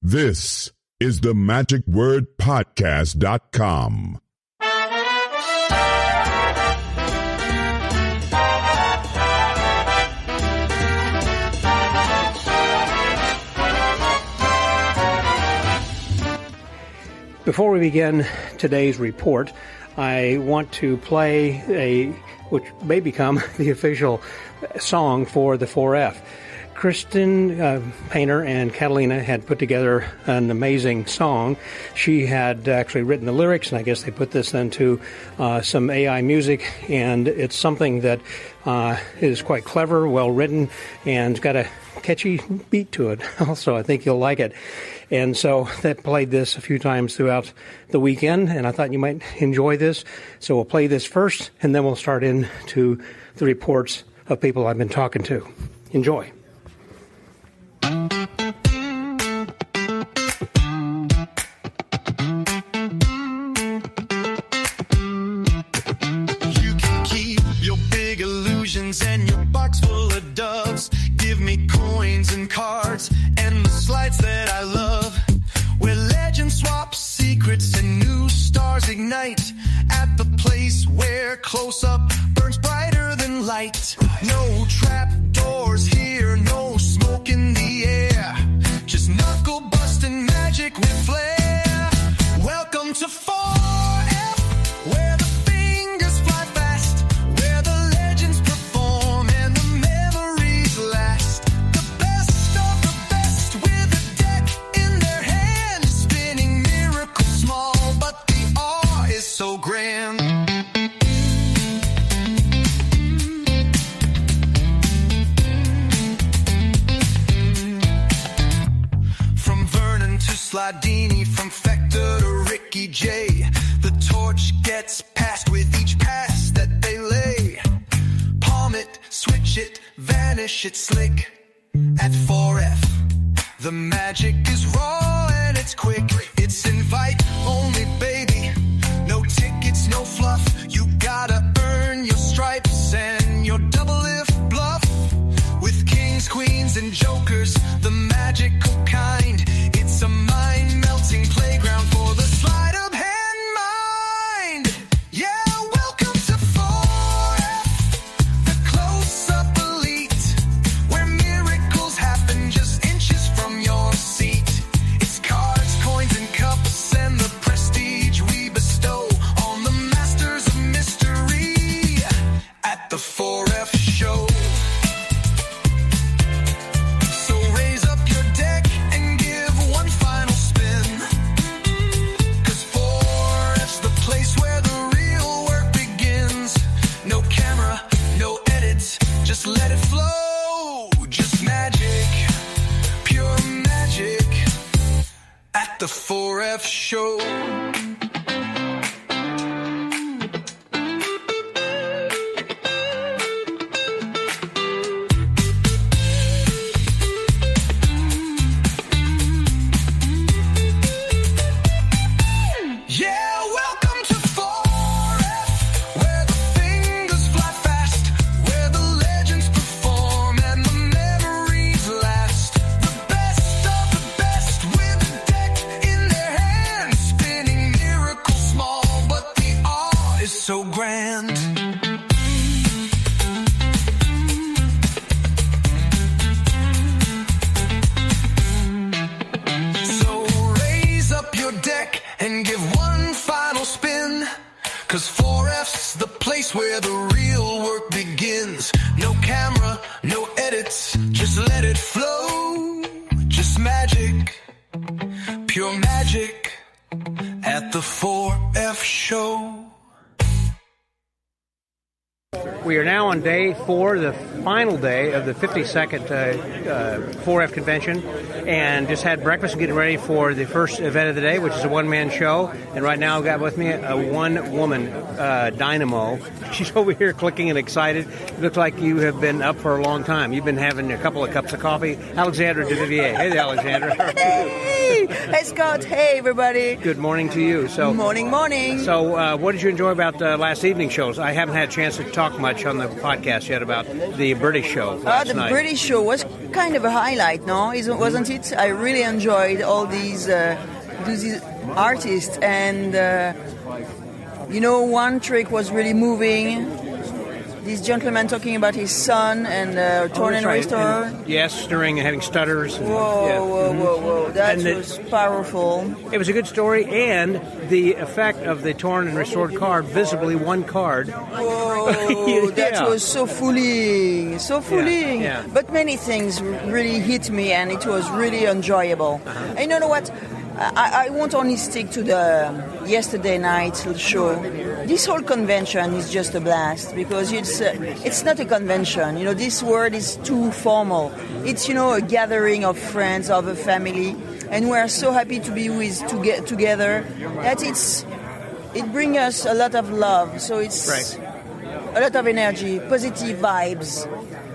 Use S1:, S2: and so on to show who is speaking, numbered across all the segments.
S1: This is the magicwordpodcast.com.
S2: Before we begin today's report, I want to play which may become the official song for the 4F. Kristen Painter and Catalina had put together an amazing song. She had actually written the lyrics, and I guess they put this into some AI music, and it's something that is quite clever, well written, and got a catchy beat to it. Also, I think you'll like it. And so they played this a few times throughout the weekend, and I thought you might enjoy this. So we'll play this first, and then we'll start into the reports of people I've been talking to. Enjoy.
S3: And your box full of doves. Give me coins and cards and the slides that I love, where legends swap secrets and new stars ignite, at the place where close-up burns brighter than light. No trap doors here, no smoke in the air, just knuckle busting magic with flair. Welcome to 4F, where the fingers fly fast, where the legends perform and the memories last. The best of the best with a deck in their hand, spinning miracles small, but the awe is so grand. From Vernon to Slidini, from Fector to Ricky J, the torch gets passed with each pass that they lay. Palm it, switch it, vanish it slick. At 4F, the magic is raw and it's quick. It's invite only, baby. No tickets, no fluff. You gotta earn your stripes and your double lift bluff. With kings, queens, and jokers, the magical kind. It's a mind-melting playground for the sleight-of-hand mind. Yeah, welcome to 4F, the close-up elite, where miracles happen just inches from your seat. It's cards, coins, and cups, and the prestige we bestow on the masters of mystery at the 4F show. So raise up your deck and give one final spin, 'cause 4F's the place where the real work begins. No camera, no edits, just let it flow. Just magic, pure magic at the 4F show. Yeah, welcome to 4F, where the fingers fly fast, where the legends perform and the memories last. The best of the best with a deck in their hands, spinning miracles small, but the awe is so grand. So raise up your deck and give one final spin, 'cause 4F's the place where the real work begins. No camera, no edits, just let it flow. Just magic, pure magic at the 4F show.
S2: We are now on day 4, the final day of the 52nd 4F convention, and just had breakfast and getting ready for the first event of the day, which is a one-man show. And right now I've got with me a one-woman dynamo. She's over here clicking and excited. It looks like you have been up for a long time. You've been having a couple of cups of coffee. Alexadra Duvivier. Hey there, Alexandra.
S4: Hey! Hey, Scott. Hey, everybody.
S2: Good morning to you.
S4: Morning.
S2: So what did you enjoy about last evening's shows? I haven't had a chance to talk much on the podcast yet about the British show last night.
S4: The British show was kind of a highlight, no? Wasn't it? I really enjoyed all these artists, and one trick was really moving. This gentleman talking about his son and torn and restorer.
S2: Stirring and having stutters.
S4: Whoa. That was powerful.
S2: It was a good story, and the effect of the torn and restored card, visibly one card.
S4: Whoa, that was so fooling.
S2: Yeah.
S4: But many things really hit me, and it was really enjoyable. And you know what? I won't only stick to the yesterday night show. This whole convention is just a blast because it's not a convention. This word is too formal. It's a gathering of friends, of a family, and we are so happy to be together that it brings us a lot of love. So it's a lot of energy, positive vibes.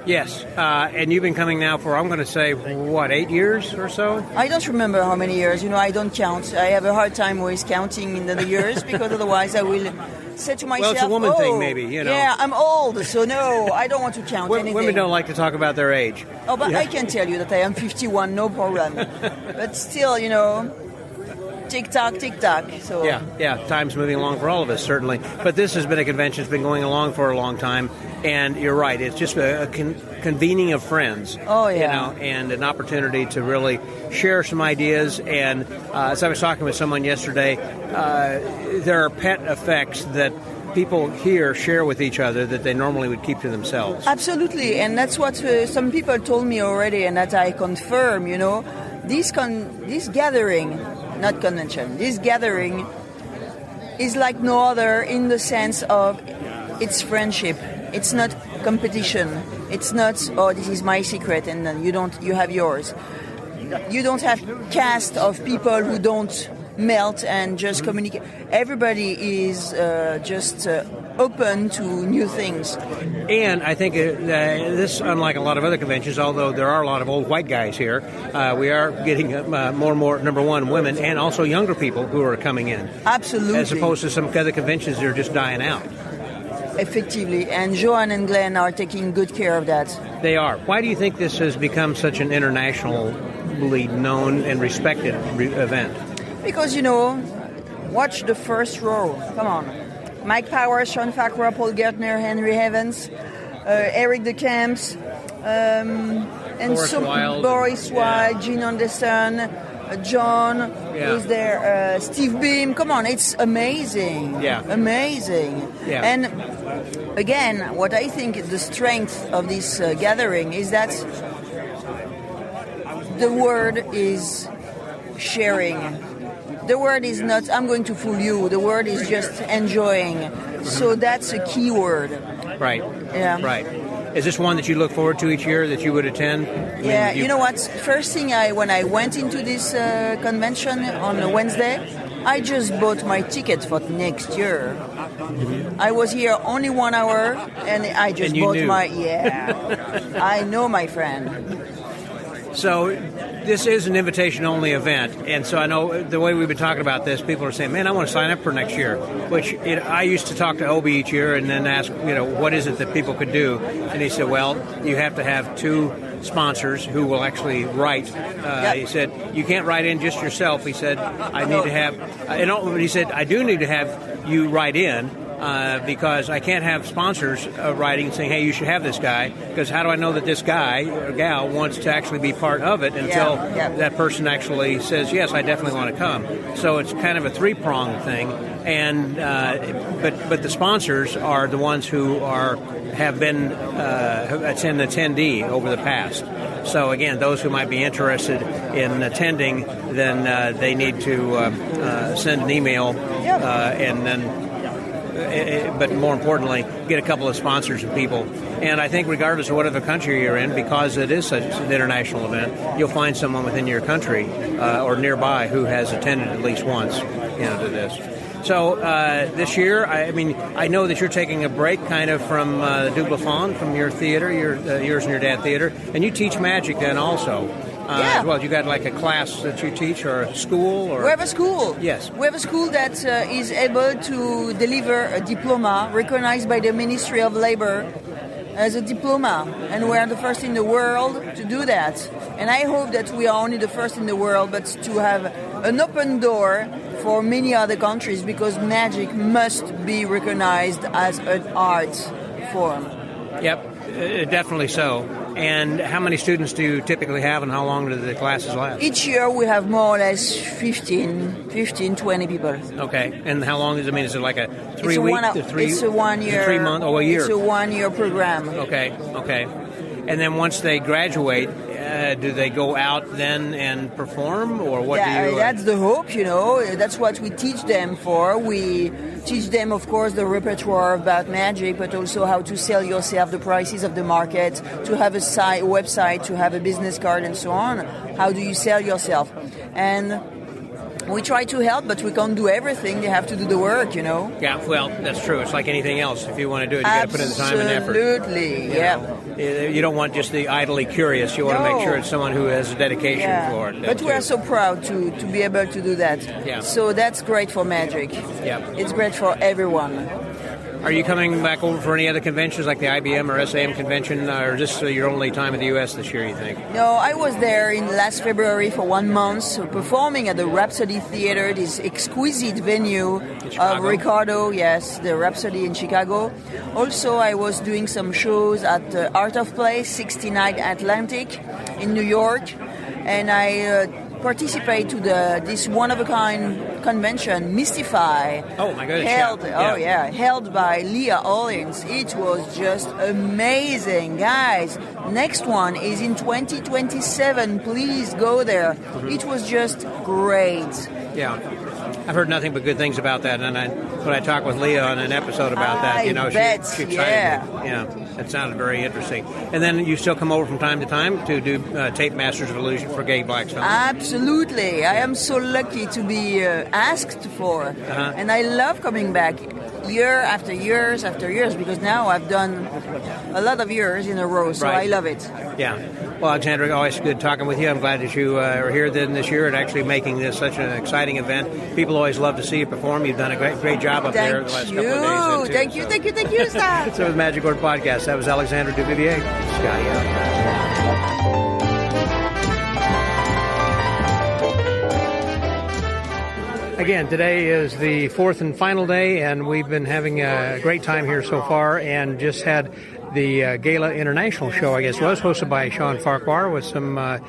S2: Yes, and you've been coming now for, I'm going to say, 8 years or so?
S4: I don't remember how many years. I don't count. I have a hard time always counting in the years because otherwise I will say to myself,
S2: well, it's a woman thing, maybe,
S4: Yeah, I'm old, so no, I don't want to count anything.
S2: Women don't like to talk about their age.
S4: Oh, but I can tell you that I am 51, no problem. But still, tick-tock. So.
S2: Yeah, time's moving along for all of us, certainly. But this has been a convention that's been going along for a long time, and you're right, it's just a convening of friends.
S4: Oh, yeah.
S2: And an opportunity to really share some ideas. And as I was talking with someone yesterday, there are pet effects that people here share with each other that they normally would keep to themselves.
S4: Absolutely, and that's what some people told me already, and that I confirm, this gathering... Not convention. This gathering is like no other in the sense of it's friendship. It's not competition. It's not, this is my secret and then you have yours. You don't have cast of people who don't melt and just communicate. Everybody is just open to new things.
S2: And I think this, unlike a lot of other conventions, although there are a lot of old white guys here, we are getting more and more, number one, women and also younger people who are coming in.
S4: Absolutely.
S2: As opposed to some other conventions that are just dying out.
S4: Effectively. And Joan and Glenn are taking good care of that.
S2: They are. Why do you think this has become such an internationally known and respected event?
S4: Because, watch the first row. Come on. Mike Powers, Sean Farquhar, Paul Gertner, Henry Evans, Eric de Camps, and Boris Wilde, Gene Anderson, John, who's there, Steve Beam. Come on, it's amazing.
S2: Yeah.
S4: Amazing.
S2: Yeah.
S4: And again, what I think the strength of this gathering is that the word is sharing. The word is not, I'm going to fool you. The word is just enjoying. So that's a key word.
S2: Right.
S4: Yeah.
S2: Right. Is this one that you look forward to each year, that you would attend?
S4: Yeah, you know what? First thing, when I went into this convention on Wednesday, I just bought my ticket for next year. Mm-hmm. I was here only 1 hour, and I just bought I know, my friend.
S2: So this is an invitation-only event, and so I know the way we've been talking about this, people are saying, man, I want to sign up for next year, which I used to talk to Obi each year and then ask, what is it that people could do? And he said, well, you have to have 2 sponsors who will actually write. He said, you can't write in just yourself. He said, I need to have, he said, I do need to have you write in, because I can't have sponsors writing saying, hey, you should have this guy, because how do I know that this guy or gal wants to actually be part of it until that person actually says, yes, I definitely want to come. So it's kind of a 3-pronged thing, and but the sponsors are the ones who have been an attendee over the past. So again, those who might be interested in attending, then they need to send an email and then but more importantly, get a couple of sponsors and people. And I think regardless of whatever country you're in, because it is such an international event, you'll find someone within your country or nearby who has attended at least once to this. So this year, I know that you're taking a break kind of from Double Fond, from your theater, yours and your dad theater, and you teach magic then also. As well, you got like a class that you teach or a school? Or?
S4: We have a school.
S2: Yes.
S4: We have a school that is able to deliver a diploma recognized by the Ministry of Labor as a diploma, and we are the first in the world to do that. And I hope that we are only the first in the world, but to have an open door for many other countries, because magic must be recognized as an art form.
S2: Yep, definitely so. And how many students do you typically have, and how long do the classes last?
S4: Each year we have more or less 15, 20 people.
S2: Okay. And how long is it? I mean, is it like a 3 week?
S4: It's a 1 year.
S2: 3 month or a year?
S4: It's a 1 year program.
S2: Okay. And then once they graduate, do they go out then and perform, or what do you...
S4: That's the hope, That's what we teach them for. We teach them, of course, the repertoire about magic, but also how to sell yourself, the prices of the market, to have a website, to have a business card, and so on. How do you sell yourself? And we try to help, but we can't do everything. They have to do the work,
S2: Yeah, well, that's true. It's like anything else. If you want to do it, you got to put in the time and effort.
S4: Absolutely, yeah.
S2: You don't want just the idly curious. You want to make sure it's someone who has a dedication for it.
S4: But we are so proud to be able to do that.
S2: Yeah.
S4: So that's great for magic.
S2: Yeah.
S4: It's great for everyone.
S2: Are you coming back over for any other conventions like the IBM or SAM convention, or is this your only time in the U.S. this year, you think?
S4: No, I was there in last February for 1 month, performing at the Rhapsody Theater, this exquisite venue of Ricardo, yes, the Rhapsody in Chicago. Also, I was doing some shows at the Art of Play, 69 Atlantic in New York, and I participate to this one-of-a-kind convention, Mystify.
S2: Oh, my goodness.
S4: Held by Leah Owens. It was just amazing. Guys, next one is in 2027. Please go there. It was just great.
S2: Yeah. I've heard nothing but good things about that, and when I talked with Leah on an episode about that, she excited me. Yeah, it sounded very interesting. And then you still come over from time to time to do Tape Masters of Illusion for Gay Blackstone?
S4: Absolutely. I am so lucky to be asked for, and I love coming back year after years after years, because now I've done a lot of years in a row, so I love it.
S2: Yeah. Well, Alexandra, always good talking with you. I'm glad that you are here then this year and actually making this such an exciting event. People always love to see you perform. You've done a great job up there the last couple of days.
S4: Thank you, Stan.
S2: So with Magic Word Podcast, that was Alexadra Duvivier. Scotty out. Again, today is the fourth and final day, and we've been having a great time here so far, and just had the Gala International show, I guess, was hosted by Sean Farquhar with some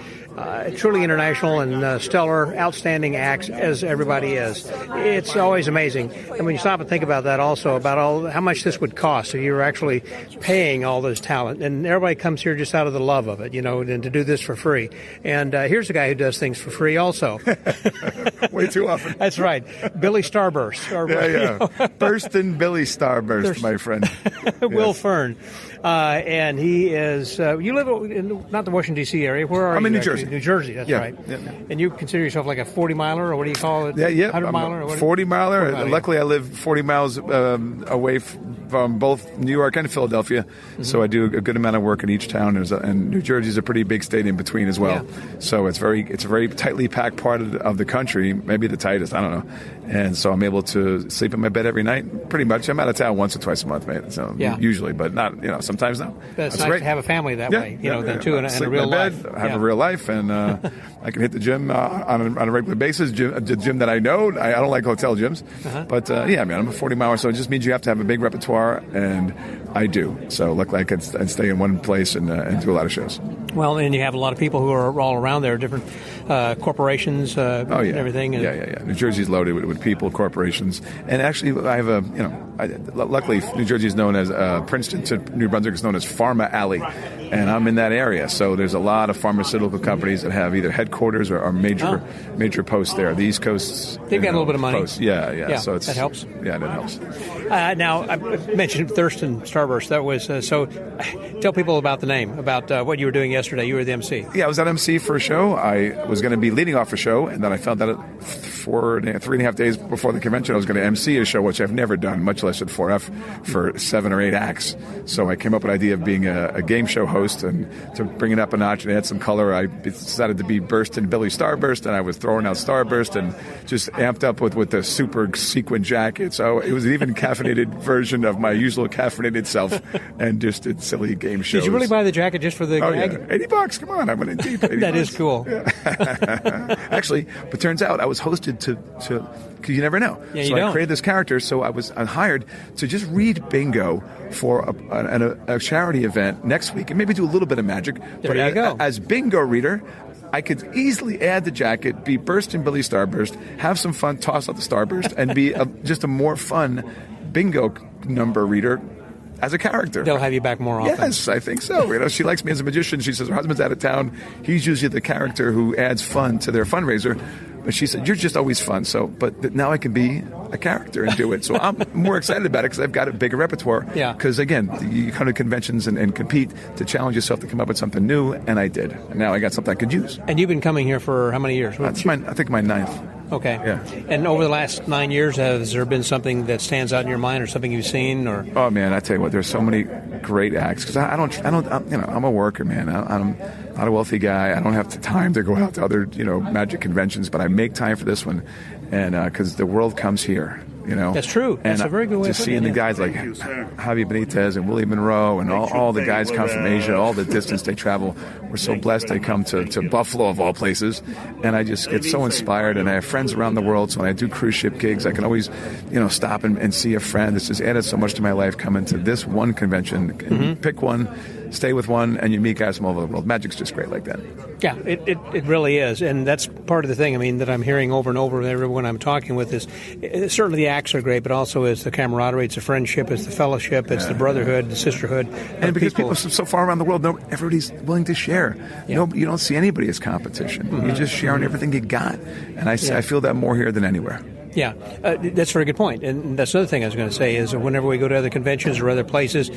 S2: truly international and stellar, outstanding acts, as everybody is. It's always amazing. And when you stop and think about that also, about how much this would cost if you were actually paying all this talent. And everybody comes here just out of the love of it, and to do this for free. And here's a guy who does things for free also.
S1: Way too often.
S2: That's right. Billy Starburst.
S1: Burstin' Billy Starburst, my friend.
S2: Will Fern. And he is, you live in not the Washington, D.C. area. Where are you?
S1: I'm in New
S2: actually?
S1: Jersey.
S2: New Jersey, that's right.
S1: Yeah.
S2: And you consider yourself like a 40-miler, or what do you call it?
S1: 100-miler? 40-miler. Luckily, I live 40 miles away from both New York and Philadelphia, so I do a good amount of work in each town. And New Jersey is a pretty big state in between as well. Yeah. So it's a very tightly packed part of the country, maybe the tightest, I don't know. And so I'm able to sleep in my bed every night, pretty much. I'm out of town once or twice a month, mate. So usually, but not, sometimes not.
S2: That's nice to have a family that way, than too, and a real life.
S1: Have a real life, and I can hit the gym on a regular basis. The gym that I know, I don't like hotel gyms, but I'm a 40-miler, so it just means you have to have a big repertoire, and I do. So luckily I can stay in one place and do a lot of shows.
S2: Well, and you have a lot of people who are all around there, different corporations, and everything.
S1: And New Jersey's loaded with people, corporations, and actually I have luckily New Jersey is known as Princeton to New Brunswick is known as Pharma Alley, and I'm in that area. So there's a lot of pharmaceutical companies that have either headquarters or major posts there. The East Coast,
S2: they've got a little bit of money.
S1: Yeah. So
S2: that helps.
S1: Yeah, that helps.
S2: Now I mentioned Thurston Starburst. That was so. Tell people about the name, about what you were doing yesterday. You were the MC.
S1: Yeah, I was at MC for a show. I was going to be leading off a show, and then I found out 3.5 days before the convention, I was going to MC a show, which I've never done, much less at 4F, for 7 or 8 acts. So I came up with the idea of being a game show host, and to bring it up a notch and add some color, I decided to be Burst and Billy Starburst, and I was throwing out Starburst and just amped up with the super sequin jacket. So it was an even caffeinated version of my usual caffeinated self, and just did silly game shows.
S2: Did you really buy the jacket just for the gag?
S1: Yeah. $80, come on, I went in deep.
S2: That is cool.
S1: Yeah. Actually, but turns out I was hosted to because you never know.
S2: Yeah,
S1: so I created this character, so I was hired to just read bingo for a charity event next week, and maybe do a little bit of magic.
S2: There you go.
S1: As bingo reader, I could easily add the jacket, be Burst and Billy Starburst, have some fun, toss out the Starburst, and be just a more fun bingo number reader as a character.
S2: They'll have you back more often.
S1: Yes, I think so. She likes me as a magician. She says her husband's out of town. He's usually the character who adds fun to their fundraiser. But she said, you're just always fun. So, but now I can be a character and do it. So I'm more excited about it because I've got a bigger repertoire.
S2: Yeah.
S1: Because again, you come to conventions and compete to challenge yourself to come up with something new, and I did. And now I got something I could use.
S2: And you've been coming here for how many years?
S1: That's I think my 9th.
S2: Okay.
S1: Yeah.
S2: And over the last 9 years, has there been something that stands out in your mind, or something you've seen, or?
S1: Oh man, I tell you what, there's so many great acts because I'm a worker, man. I'm not a wealthy guy. I don't have the time to go out to other magic conventions, but I make time for this one, and because the world comes here.
S2: That's true. That's a very good way of putting it.
S1: Just seeing the guys like Javi Benitez and Willie Monroe and all the guys come from Asia, all the distance they travel. We're so blessed they come to Buffalo, of all places. And I just get so inspired. And I have friends around the world, so when I do cruise ship gigs, I can always stop and see a friend. It's just added so much to my life coming to this one convention. And pick one, stay with one, and you meet guys from all over the world. Magic's just great like that.
S2: Yeah, it really is. And that's part of the thing, that I'm hearing over and over with everyone I'm talking with is certainly the acts are great, but also it's the camaraderie, it's the friendship, it's the fellowship, it's the brotherhood, the sisterhood.
S1: And because people are so far around the world, everybody's willing to share.
S2: Yeah.
S1: You don't see anybody as competition. You're just sharing everything you got. And I feel that more here than anywhere.
S2: Yeah, that's a very good point. And that's another thing I was going to say is whenever we go to other conventions or other places,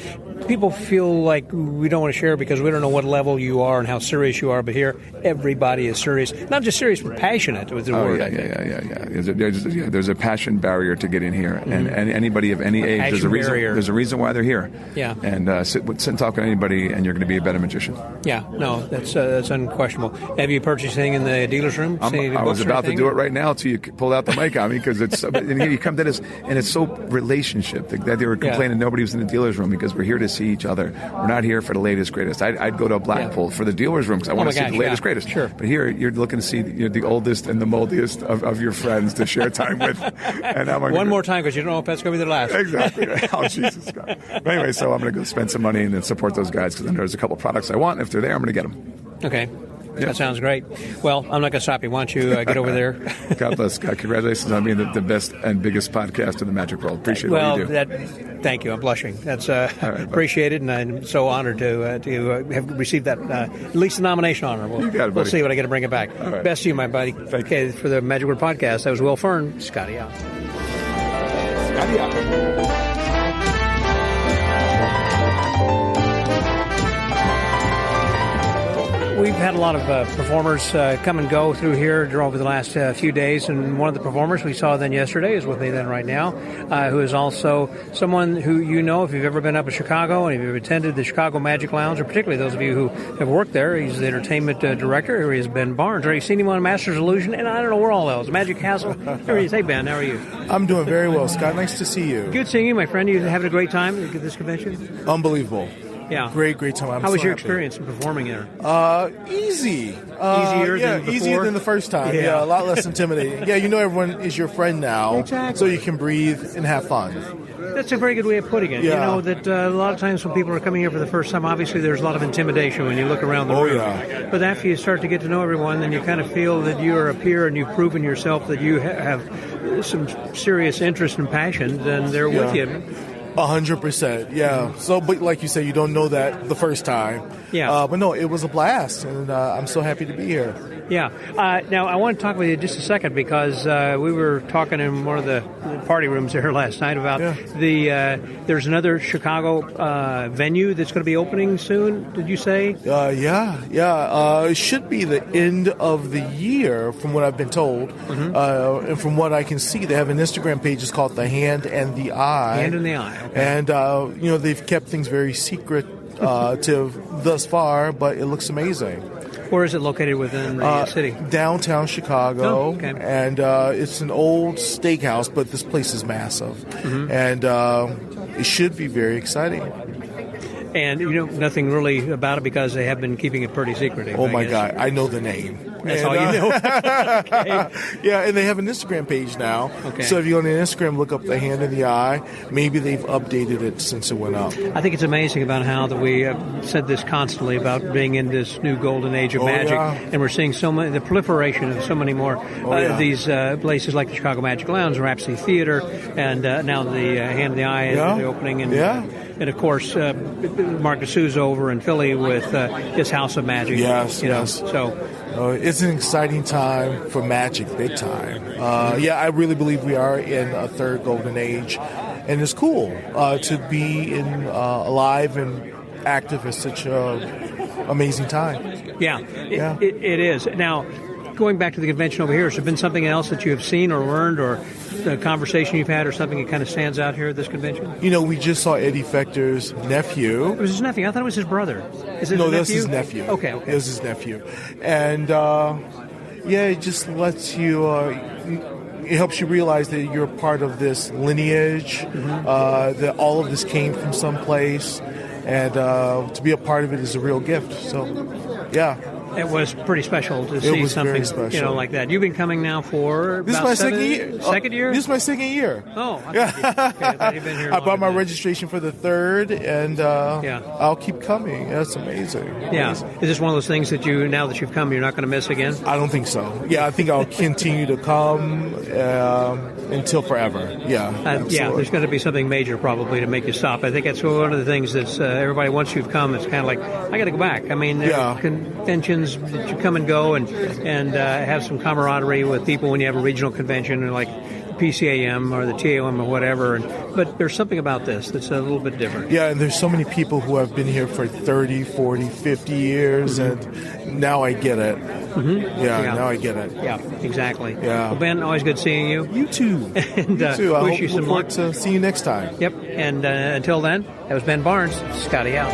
S2: people feel like we don't want to share because we don't know what level you are and how serious you are. But here, everybody is serious. Not just serious, but passionate with the word.
S1: Yeah. There's a passion barrier to get in here. And anybody of any age, there's a reason why they're here.
S2: Yeah.
S1: And sit and talk with anybody, and you're going to be a better magician.
S2: Yeah, no, that's unquestionable. Have you purchased anything in the dealer's room?
S1: I was about to do it right now until you pulled out the mic on me. Because you come to this, and it's so relationship that they were complaining nobody was in the dealer's room because we're here to see each other. We're not here for the latest, greatest. I'd go to a Blackpool for the dealer's room because I want to see the latest, greatest.
S2: Sure.
S1: But here, you're looking to see the oldest and the moldiest of your friends to share time with. And
S2: one more time because you don't know if that's going to be the last.
S1: Exactly. Oh, Jesus God. But anyway, so I'm going to go spend some money and then support those guys because then there's a couple products I want. If they're there, I'm going to get them.
S2: Okay. Yep. That sounds great. Well, I'm not going to stop you. Why don't you get over there?
S1: God bless. God, congratulations on being the best and biggest podcast in the magic world. Appreciate what you do.
S2: Thank you. I'm blushing. That's appreciated, and I'm so honored to have received that, at least the nomination honor.
S1: You got it, buddy.
S2: We'll see when I get to bring it back.
S1: Right.
S2: Best to you, my buddy.
S1: Thank you.
S2: For the Magic Word Podcast, that was Will Fern. Scotty out.
S1: Scotty out.
S2: We've had a lot of performers come and go through here over the last few days, and one of the performers we saw then yesterday is with me then right now, who is also someone who if you've ever been up in Chicago and if you've attended the Chicago Magic Lounge, or particularly those of you who have worked there. He's the entertainment director. Here he is, Ben Barnes. Have you seen him on Masters Illusion? And I don't know where all else. Magic Castle. Here he is. Hey, Ben, how are you?
S5: I'm doing very well, Scott. Nice to see you.
S2: Good seeing you, my friend. You having a great time at this convention?
S5: Unbelievable.
S2: Yeah.
S5: Great time.
S2: How was your experience in performing there?
S5: Easy.
S2: Easier than before?
S5: Easier than the first time. Yeah, a lot less intimidating. Yeah, everyone is your friend now.
S2: Exactly.
S5: So you can breathe and have fun.
S2: That's a very good way of putting it.
S5: Yeah.
S2: That a lot of times when people are coming here for the first time, obviously there's a lot of intimidation when you look around the room.
S5: Yeah.
S2: But after you start to get to know everyone, then you kind of feel that you're a peer and you've proven yourself that you have some serious interest and passion, then they're with you.
S5: 100%, yeah. So, but like you say, you don't know that the first time.
S2: Yeah.
S5: But no, it was a blast, and I'm so happy to be here.
S2: Yeah. Now, I want to talk with you just a second because we were talking in one of the party rooms there last night about there's another Chicago venue that's going to be opening soon, did you say?
S5: It should be the end of the year, from what I've been told. And from what I can see, they have an Instagram page. It's called The Hand and the Eye.
S2: Hand and the Eye. Okay.
S5: And, they've kept things very secret to thus far, but it looks amazing.
S2: Where is it located within the city?
S5: Downtown Chicago.
S2: Oh, okay.
S5: And it's an old steakhouse, but this place is massive. And it should be very exciting.
S2: And you know nothing really about it because they have been keeping it pretty secretive.
S5: Oh, my God. I know the name.
S2: That's all you know? Okay.
S5: Yeah, and they have an Instagram page now.
S2: Okay.
S5: So if you go on Instagram, look up The Hand in the Eye. Maybe they've updated it since it went up.
S2: I think it's amazing about how that we said this constantly about being in this new golden age of magic.
S5: Yeah.
S2: And we're seeing the proliferation of so many more these places like the Chicago Magic Lounge, Rhapsody Theater, and now the Hand in the Eye is the opening. And of course, Mark D'Souza over in Philly with his House of Magic.
S5: Yes.
S2: So
S5: it's an exciting time for magic, big time. I really believe we are in a third golden age, and it's cool to be alive and active at such an amazing time.
S2: It is. Now, going back to the convention over here, has there been something else that you have seen or learned or a conversation you've had or something that kind of stands out here at this convention?
S5: We just saw Eddie Fechter's nephew.
S2: It was his nephew. I thought it was his brother. Is it
S5: No,
S2: his
S5: that's
S2: nephew?
S5: his nephew.
S2: Okay.
S5: It was his nephew. And, it just lets you... it helps you realize that you're part of this lineage, that all of this came from someplace, and to be a part of it is a real gift. So,
S2: It was pretty special to see something, like that. You've been coming now for
S5: this is
S2: about
S5: my second year.
S2: Second year?
S5: This is my second year.
S2: Oh, I thought you've been here.
S5: I bought my registration for the third, and I'll keep coming. That's amazing.
S2: Yeah. Is this one of those things that now that you've come, you're not going to miss again?
S5: I don't think so. Yeah, I think I'll continue to come until forever.
S2: There's going to be something major probably to make you stop. I think that's one of the things that everybody, once you've come, it's kind of like, I got to go back. I mean, there are conventions that you come and go and have some camaraderie with people when you have a regional convention like PCAM or the TAM or whatever. But there's something about this that's a little bit different.
S5: Yeah, and there's so many people who have been here for 30, 40, 50 years, and now I get it. Now I get it.
S2: Yeah, exactly.
S5: Yeah.
S2: Well, Ben, always good seeing you.
S5: You too.
S2: And
S5: you too. I
S2: wish you
S5: look
S2: some
S5: forward
S2: luck.
S5: to see you next time.
S2: Yep. And until then, that was Ben Barnes. Scotty out.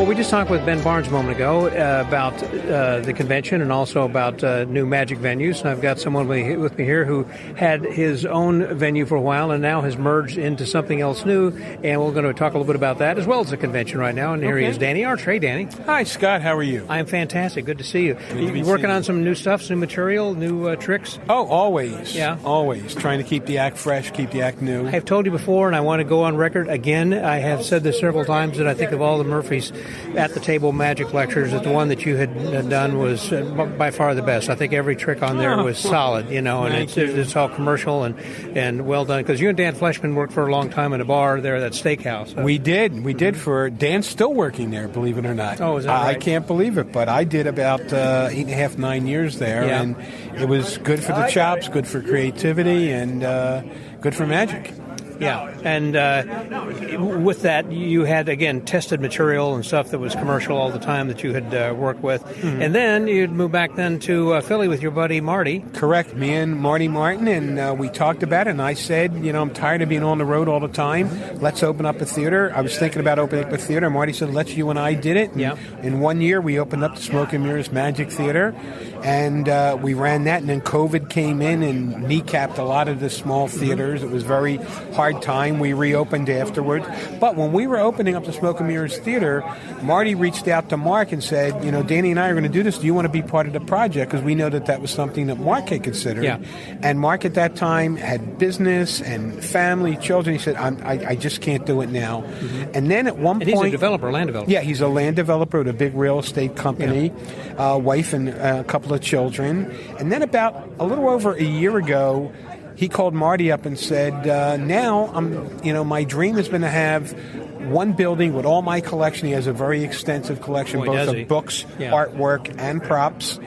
S2: Well, we just talked with Ben Barnes a moment ago about the convention and also about new magic venues. And I've got someone with me here who had his own venue for a while and now has merged into something else new. And we're going to talk a little bit about that as well as the convention right now. And here he is, Danny Arch. Hey, Danny.
S6: Hi, Scott. How are you?
S2: I am fantastic. Good to see you. You working on some new stuff, some new material, new tricks?
S6: Oh, always.
S2: Yeah.
S6: Always. Trying to keep the act fresh, keep the act new.
S2: I have told you before, and I want to go on record again. I have said this several times that I think of all the Murphys at the table magic lectures, that the one that you had done was by far the best. I think every trick on there was solid, and it's all commercial and well done. Because you and Dan Fleshman worked for a long time in a bar there, that steakhouse.
S6: We did for Dan's still working there, believe it or not.
S2: Oh, is that right?
S6: I can't believe it, but I did about 8.5, 9 years there, and it was good for the chops, good for creativity, and good for magic.
S2: Yeah, and with that, you had, again, tested material and stuff that was commercial all the time that you had worked with. Mm-hmm. And then you'd move back then to Philly with your buddy Marty.
S6: Correct, me and Marty Martin, and we talked about it, and I said, I'm tired of being on the road all the time. Let's open up a theater. I was thinking about opening up a theater. Marty said, let's, you and I did it. And in 1 year, we opened up the Smoke and Mirrors Magic Theater, and we ran that, and then COVID came in and kneecapped a lot of the small theaters. It was very hard time. We reopened afterwards. But when we were opening up the Smoke and Mirrors Theater, Marty reached out to Mark and said, Danny and I are going to do this. Do you want to be part of the project? Because we know that was something that Mark had considered. Yeah. And Mark at that time had business and family, children. He said, I just can't do it now. Mm-hmm. And then at one point...
S2: he's a developer, land developer.
S6: Yeah, he's a land developer with a big real estate company, wife and a couple of children. And then about a little over a year ago, he called Marty up and said, now my dream has been to have one building with all my collection. He has a very extensive collection, both of books, artwork, and props.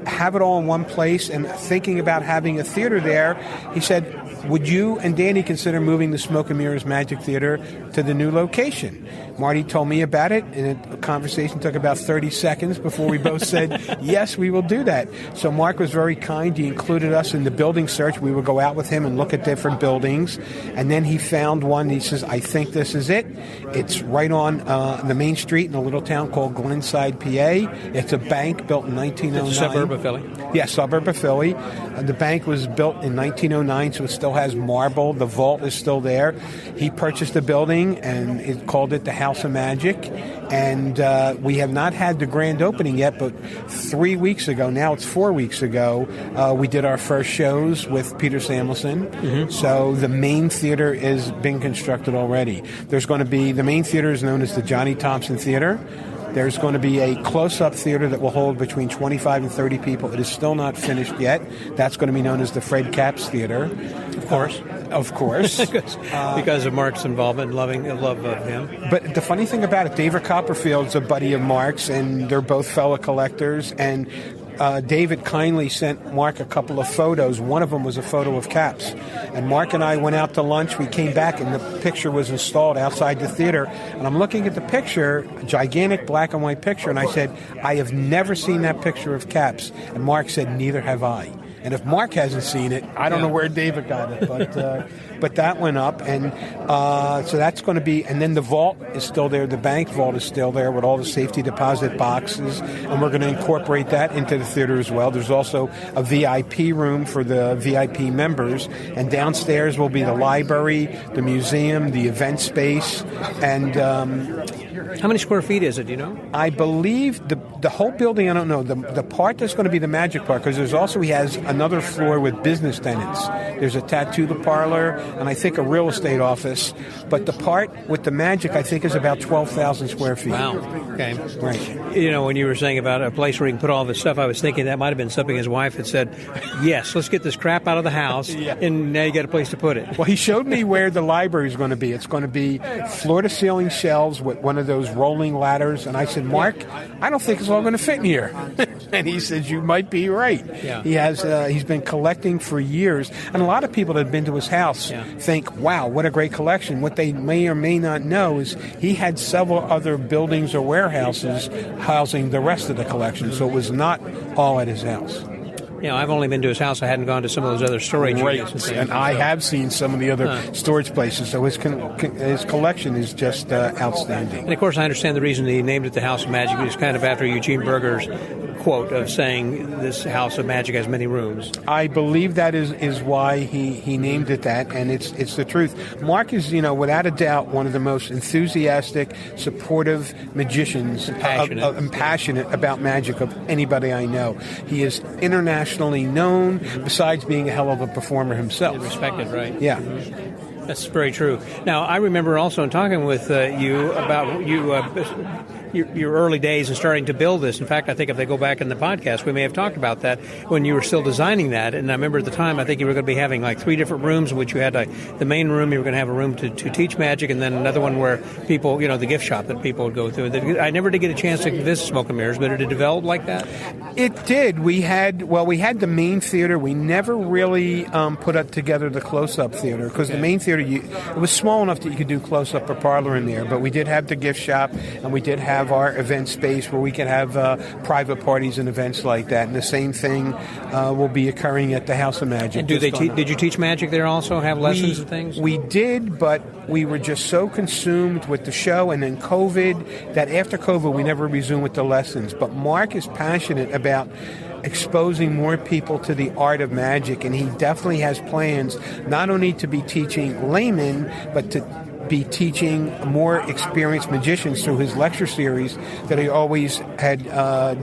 S6: Have it all in one place, and thinking about having a theater there, he said, would you and Danny consider moving the Smoke and Mirrors Magic Theater to the new location? Marty told me about it, and the conversation took about 30 seconds before we both said, yes, we will do that. So Mark was very kind. He included us in the building search. We would go out with him and look at different buildings, and then he found one. He says, I think this is it. It's right on the main street in a little town called Glenside, PA. It's a bank built in 1909.
S2: It's a suburb of Philly.
S6: Yeah, suburb of Philly. The bank was built in 1909, so it still has marble. The vault is still there. He purchased the building, and it called it the House of Magic. And we have not had the grand opening yet, but 3 weeks ago, now it's 4 weeks ago, we did our first shows with Peter Samuelson. Mm-hmm. So the main theater is being constructed already. There's going to be, the main theater is known as the Johnny Thompson Theater. There's going to be a close-up theater that will hold between 25 and 30 people. It is still not finished yet. That's going to be known as the Fred Capps Theater.
S2: Of course.
S6: Of course.
S2: Because of Mark's involvement and love of him.
S6: But the funny thing about it, David Copperfield's a buddy of Mark's, and they're both fellow collectors, and David kindly sent Mark a couple of photos. One of them was a photo of Capps. And Mark and I went out to lunch. We came back, and the picture was installed outside the theater. And I'm looking at the picture, a gigantic black and white picture, and I said, I have never seen that picture of Capps. And Mark said, neither have I. And if Mark hasn't seen it, I don't know where David got it. But that went up, and so that's going to be. And then the vault is still there. The bank vault is still there with all the safety deposit boxes, and we're going to incorporate that into the theater as well. There's also a VIP room for the VIP members, and downstairs will be the library, the museum, the event space, and.
S2: How many square feet is it, do you know?
S6: I believe the whole building, I don't know. The part that's going to be the magic part, because he has another floor with business tenants. There's a tattoo parlor and I think a real estate office. But the part with the magic, I think, is about 12,000 square feet.
S2: Wow. Okay.
S6: Right.
S2: You know, when you were saying about a place where you can put all this stuff, I was thinking that might have been something his wife had said, yes, let's get this crap out of the house, and now you got a place to put it.
S6: Well, he showed me where the library is going to be. It's going to be floor-to-ceiling shelves with one of those rolling ladders. And I said, Mark, I don't think it's all going to fit in here. And he says, you might be right.
S2: Yeah.
S6: He's been collecting for years. And a lot of people that have been to his house think, wow, what a great collection. What they may or may not know is he had several other buildings or warehouses housing the rest of the collection. So it was not all at his house.
S2: You know, I've only been to his house. I hadn't gone to some of those other storage units.
S6: And I have seen some of the other storage places. So his collection is just outstanding.
S2: And, of course, I understand the reason he named it the House of Magic is kind of after Eugene Berger's quote of saying this House of Magic has many rooms.
S6: I believe that is why he named it that, and it's the truth. Mark is, without a doubt, one of the most enthusiastic, supportive magicians and passionate about magic of anybody I know. He is internationally known, besides being a hell of a performer himself.
S2: And respected, right?
S6: Yeah.
S2: Mm-hmm. That's very true. Now, I remember also in talking with you about your early days and starting to build this. In fact, I think if they go back in the podcast, we may have talked about that when you were still designing that. And I remember at the time, I think you were going to be having like 3 different rooms, in which you had the main room, you were going to have a room to teach magic, and then another one where people, the gift shop that people would go through. I never did get a chance to visit Smoke and Mirrors, but did it develop like that?
S6: It did. We had the main theater. We never really put up together the close-up theater, because the main theater, it was small enough that you could do close-up or parlor in there, but we did have the gift shop, and we did have our event space where we can have private parties and events like that. And the same thing will be occurring at the House of Magic.
S2: And did you teach magic there also, have lessons and things?
S6: We did, but we were just so consumed with the show and then COVID that after COVID we never resumed with the lessons. But Mark is passionate about exposing more people to the art of magic, and he definitely has plans not only to be teaching laymen, but to be teaching more experienced magicians through his lecture series that he always had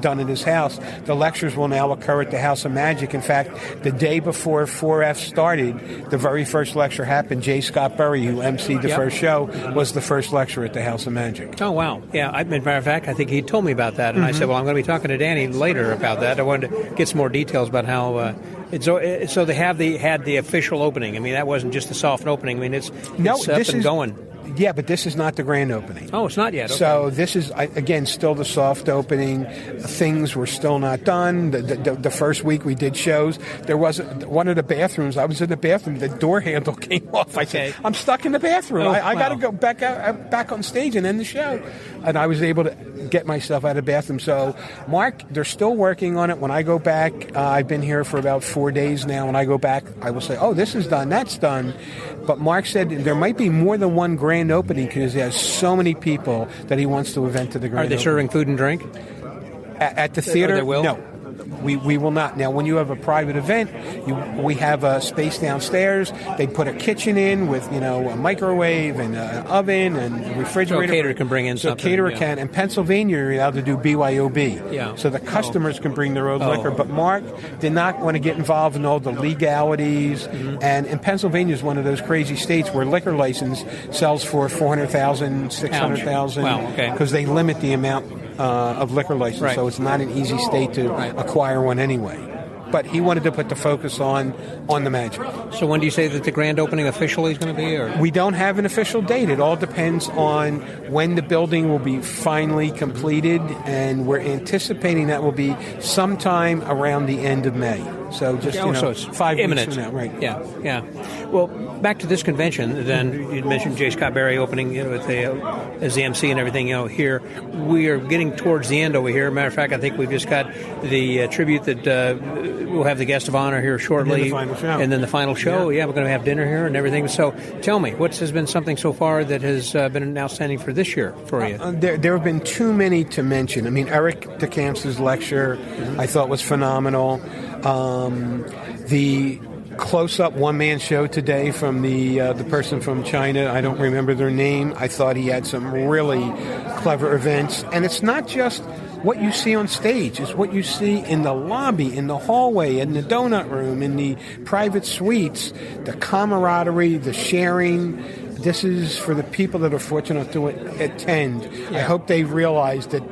S6: done at his house. The lectures will now occur at the House of Magic. In fact, the day before 4F started, the very first lecture happened. J. Scott Berry, who emceed the first show, was the first lecture at the House of Magic.
S2: Oh, wow. Yeah, as a matter of fact, I think he told me about that, and I said, well, I'm going to be talking to Danny later about that. I wanted to get some more details about how So they had the official opening. I mean, that wasn't just a soft opening. I mean, it's up and going.
S6: Yeah, but this is not the grand opening.
S2: Oh, it's not yet. Okay.
S6: So this is, again, still the soft opening. Things were still not done. The first week we did shows, there wasn't one of the bathrooms. I was in the bathroom. The door handle came off. I said, I'm stuck in the bathroom. I got to go back on stage and end the show. And I was able to get myself out of the bathroom. So, Mark, they're still working on it. When I go back, I've been here for about 4 days now. When I go back, I will say, this is done, that's done. But Mark said there might be more than one grand opening because he has so many people that he wants to event to the grand opening.
S2: Are they serving food and drink?
S6: At the theater?
S2: They will?
S6: No. We will not. Now, when you have a private event, we have a space downstairs. They put a kitchen in with, a microwave and an oven and a refrigerator.
S2: So a caterer can bring in something.
S6: So a caterer can. In Pennsylvania, you're allowed to do BYOB.
S2: Yeah.
S6: So the customers can bring their own liquor. But Mark did not want to get involved in all the legalities. Mm-hmm. And in Pennsylvania is one of those crazy states where liquor license sells for $400,000, $600,000.
S2: Wow, okay.
S6: Because they limit the amount of liquor license.
S2: Right.
S6: So it's not an easy state to acquire one anyway. But he wanted to put the focus on the Magic.
S2: So when do you say that the grand opening officially is going to be? Or?
S6: We don't have an official date. It all depends on when the building will be finally completed, and we're anticipating that will be sometime around the end of May. So just
S2: so it's
S6: 5
S2: imminent.
S6: weeks from now, right?
S2: Yeah. Well, back to this convention. Then you mentioned J. Scott Berry opening as the MC and everything. Here we are getting towards the end over here. Matter of fact, I think we've just got the tribute that we'll have the guest of honor here shortly,
S6: and
S2: then the final show. Yeah, we're going to have dinner here and everything. So tell me, what has been something so far that has been outstanding for this year for you?
S6: There have been too many to mention. I mean, Eric DeCamps' lecture I thought was phenomenal. The close-up one-man show today from the person from China, I don't remember their name. I thought he had some really clever events. And it's not just what you see on stage. It's what you see in the lobby, in the hallway, in the donut room, in the private suites, the camaraderie, the sharing. This is for the people that are fortunate to attend. Yeah. I hope they realize that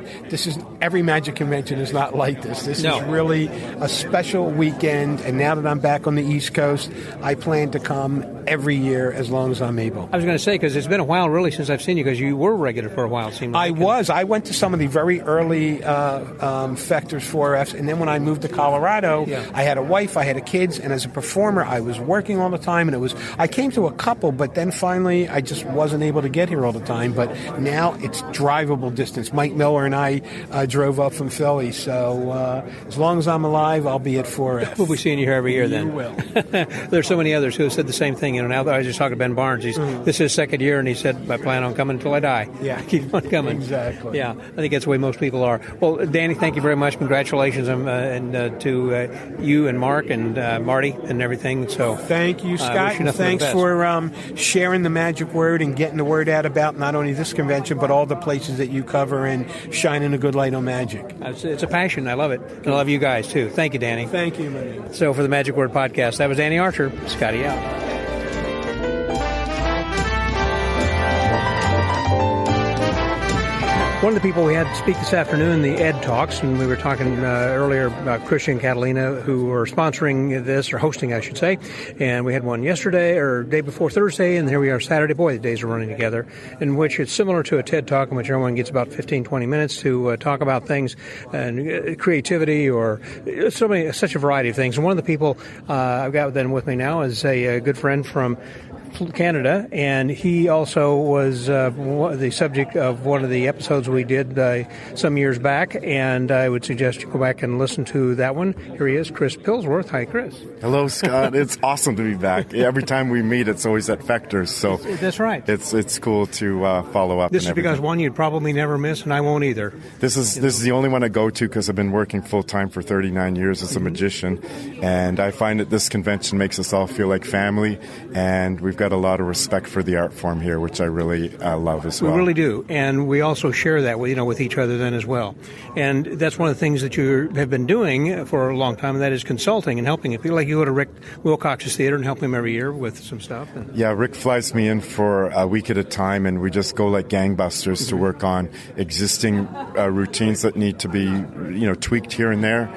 S6: every Magic convention is not like this. This is really a special weekend, and now that I'm back on the East Coast, I plan to come every year as long as I'm able.
S2: I was going to say, because it's been a while really since I've seen you, because you were regular for a while, it seemed like.
S6: I went to some of the very early Fectors 4Fs, and then when I moved to Colorado, I had a wife, I had kids, and as a performer, I was working all the time, and I came to a couple, but then finally I just wasn't able to get here all the time. But now it's drivable distance. Mike Miller and I drove up from Philly, so as long as I'm alive, I'll be at 4F.
S2: We'll be seeing you here every year then.
S6: You will.
S2: There's so many others who have said the same thing. Now I was just talking to Ben Barnes. This is his second year, and he said, I plan on coming until I die.
S6: Yeah.
S2: Keep on coming.
S6: Exactly.
S2: Yeah, I think that's the way most people are. Well, Danny, thank you very much. Congratulations to you and Mark and Marty and everything. So
S6: thank you, Scott. And thanks for sharing the magic word and getting the word out about not only this convention, but all the places that you cover and shining a good light on magic.
S2: It's a passion. I love it. And I love you guys, too. Thank you, Danny.
S6: Thank you, man.
S2: So for the Magic Word Podcast, that was Danny Archer. Scotty out. One of the people we had speak this afternoon, the Ed Talks, and we were talking earlier about Christian and Catalina, who are sponsoring this, or hosting, I should say. And we had one yesterday, or day before Thursday, and here we are Saturday. Boy, the days are running together, in which it's similar to a TED Talk, in which everyone gets about 15, 20 minutes to talk about things, and creativity, or such a variety of things. And one of the people I've got then with me now is a good friend from Canada, and he also was the subject of one of the episodes we did some years back, and I would suggest you go back and listen to that one. Here he is, Chris Pilsworth. Hi, Chris.
S7: Hello, Scott. It's awesome to be back. Every time we meet, it's always at Fectors, so
S2: that's right.
S7: It's cool to follow up.
S2: This is because one you'd probably never miss, and I won't either.
S7: This is the only one I go to because I've been working full time for 39 years as a magician, and I find that this convention makes us all feel like family, and we've got got a lot of respect for the art form here, which I really love as well.
S2: We really do, and we also share that with each other then as well. And that's one of the things that you have been doing for a long time, and that is consulting and helping people. Like you go to Rick Wilcox's theater and help him every year with some stuff.
S7: Yeah, Rick flies me in for a week at a time, and we just go like gangbusters to work on existing routines that need to be, tweaked here and there,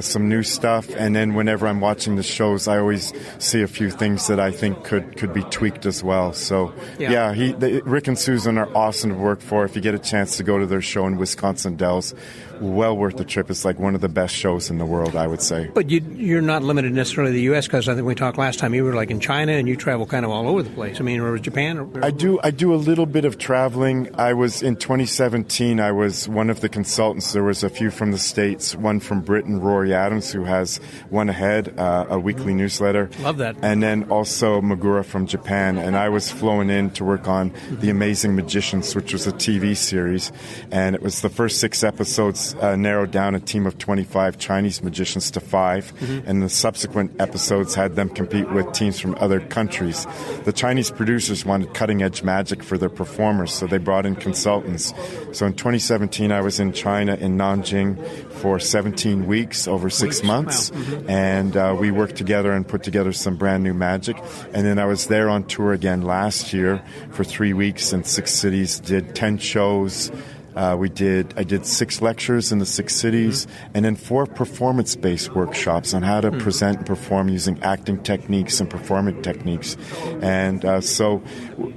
S7: some new stuff. And then whenever I'm watching the shows, I always see a few things that I think could be tweaked as well. So Rick and Susan are awesome to work for. If you get a chance to go to their show in Wisconsin Dells, well worth the trip. It's like one of the best shows in the world, I would say.
S2: But you're not limited necessarily to the U.S. because I think we talked last time you were like in China and you travel kind of all over the place. I mean, or Japan?
S7: I do a little bit of traveling. I was in 2017. I was one of the consultants. There was a few from the States, one from Britain, Rory Adams, who has One Ahead, a weekly newsletter.
S2: Love that.
S7: And then also Megura from Japan. And I was flown in to work on The Amazing Magicians, which was a TV series. And it was the first 6 episodes narrowed down a team of 25 Chinese magicians to 5, and the subsequent episodes had them compete with teams from other countries. The Chinese producers wanted cutting-edge magic for their performers, so they brought in consultants. So in 2017, I was in China, in Nanjing, for 17 weeks, over 6 months, and we worked together and put together some brand new magic. And then I was there on tour again last year for 3 weeks in 6 cities, did 10 shows. I did 6 lectures in the 6 cities, and then 4 performance-based workshops on how to present and perform using acting techniques and performance techniques. And so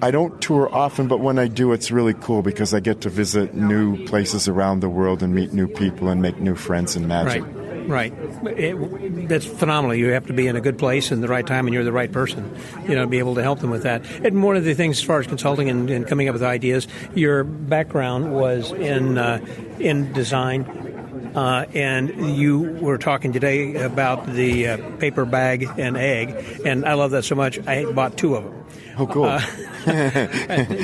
S7: I don't tour often, but when I do, it's really cool because I get to visit new places around the world and meet new people and make new friends in magic.
S2: Right. That's phenomenal. You have to be in a good place and the right time, and you're the right person, to be able to help them with that. And one of the things as far as consulting and coming up with ideas, your background was in design, and you were talking today about the paper bag and egg, and I love that so much. I bought 2 of them.
S7: Oh, cool.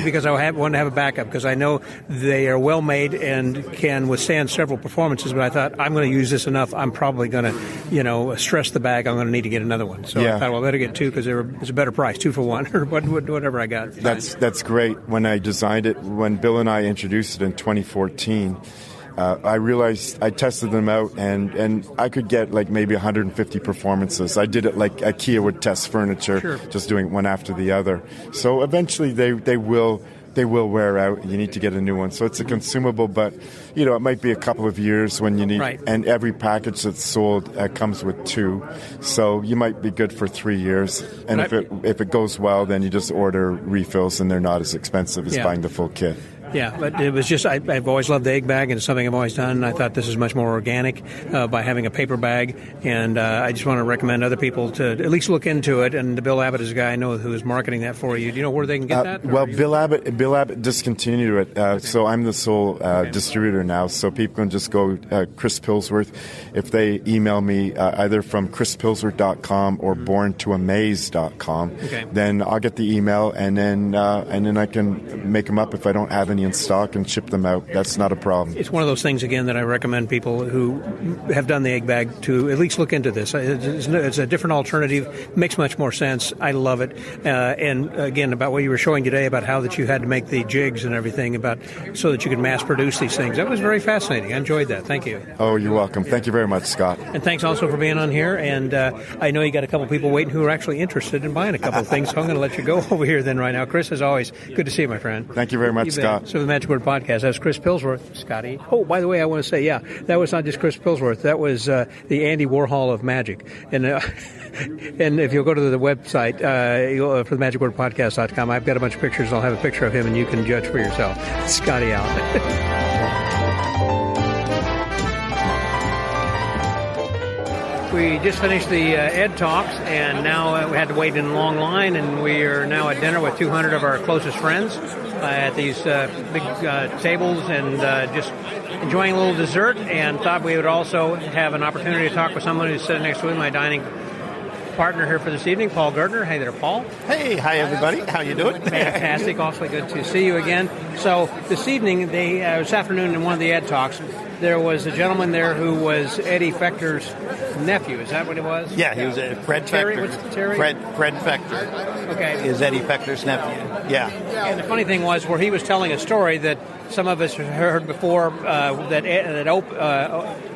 S2: Because I want to have a backup, because I know they are well made and can withstand several performances, but I thought, I'm going to use this enough. I'm probably going to, stress the bag. I'm going to need to get another one. So I thought, well, I better get 2 because it's a better price, 2 for 1, or whatever I got.
S7: That's great. When I designed it, when Bill and I introduced it in 2014, I realized I tested them out, and I could get like maybe 150 performances. I did it like IKEA would test furniture, just doing one after the other. So eventually they will wear out. You need to get a new one. So it's a consumable, but it might be a couple of years when you need.
S2: Right.
S7: And every package that's sold comes with 2, so you might be good for 3 years. And if it goes well, then you just order refills, and they're not as expensive as buying the full kit.
S2: Yeah, but it was just, I've always loved the egg bag, and it's something I've always done, and I thought this is much more organic by having a paper bag, and I just want to recommend other people to at least look into it, and Bill Abbott is a guy I know who is marketing that for you. Do you know where they can get that?
S7: Well, Bill Abbott discontinued it, so I'm the sole distributor now, so people can just go Chris Pilsworth. If they email me either from chrispilsworth.com or borntoamaze.com, then I'll get the email, and then I can make them up if I don't have any in stock and ship them out. That's not a problem.
S2: It's one of those things, again, that I recommend people who have done the egg bag to at least look into this. It's a different alternative. Makes much more sense. I love it. And again, about what you were showing today about how that you had to make the jigs and everything so that you could mass produce these things. That was very fascinating. I enjoyed that. Thank you.
S7: Oh, you're welcome. Thank you very much, Scott.
S2: And thanks also for being on here. And I know you got a couple people waiting who are actually interested in buying a couple of things, so I'm going to let you go over here then right now. Chris, as always, good to see you, my friend.
S7: Thank you very much, Scott.
S2: So the Magic Word Podcast, that's Chris Pilsworth, Scotty. Oh, by the way, I want to say, that was not just Chris Pilsworth. That was the Andy Warhol of magic. And and if you'll go to the website for the magicwordpodcast.com, I've got a bunch of pictures. I'll have a picture of him, and you can judge for yourself. Scotty out. We just finished the Ed Talks, and now we had to wait in a long line, and we are now at dinner with 200 of our closest friends at these big tables, and just enjoying a little dessert, and thought we would also have an opportunity to talk with someone who's sitting next to me in my dining partner here for this evening, Paul Gertner. Hey there, Paul.
S8: Hey, hi everybody. How you doing?
S2: Fantastic. Awfully good to see you again. So this evening, this afternoon in one of the Ed Talks, there was a gentleman there who was Eddie Fechter's nephew. Is that what it was?
S8: Yeah, he was Fred Fechter.
S2: What's Terry?
S8: Fred Fechter.
S2: Okay.
S8: Is Eddie Fechter's nephew. Yeah.
S2: And the funny thing was where he was telling a story that some of us had heard before that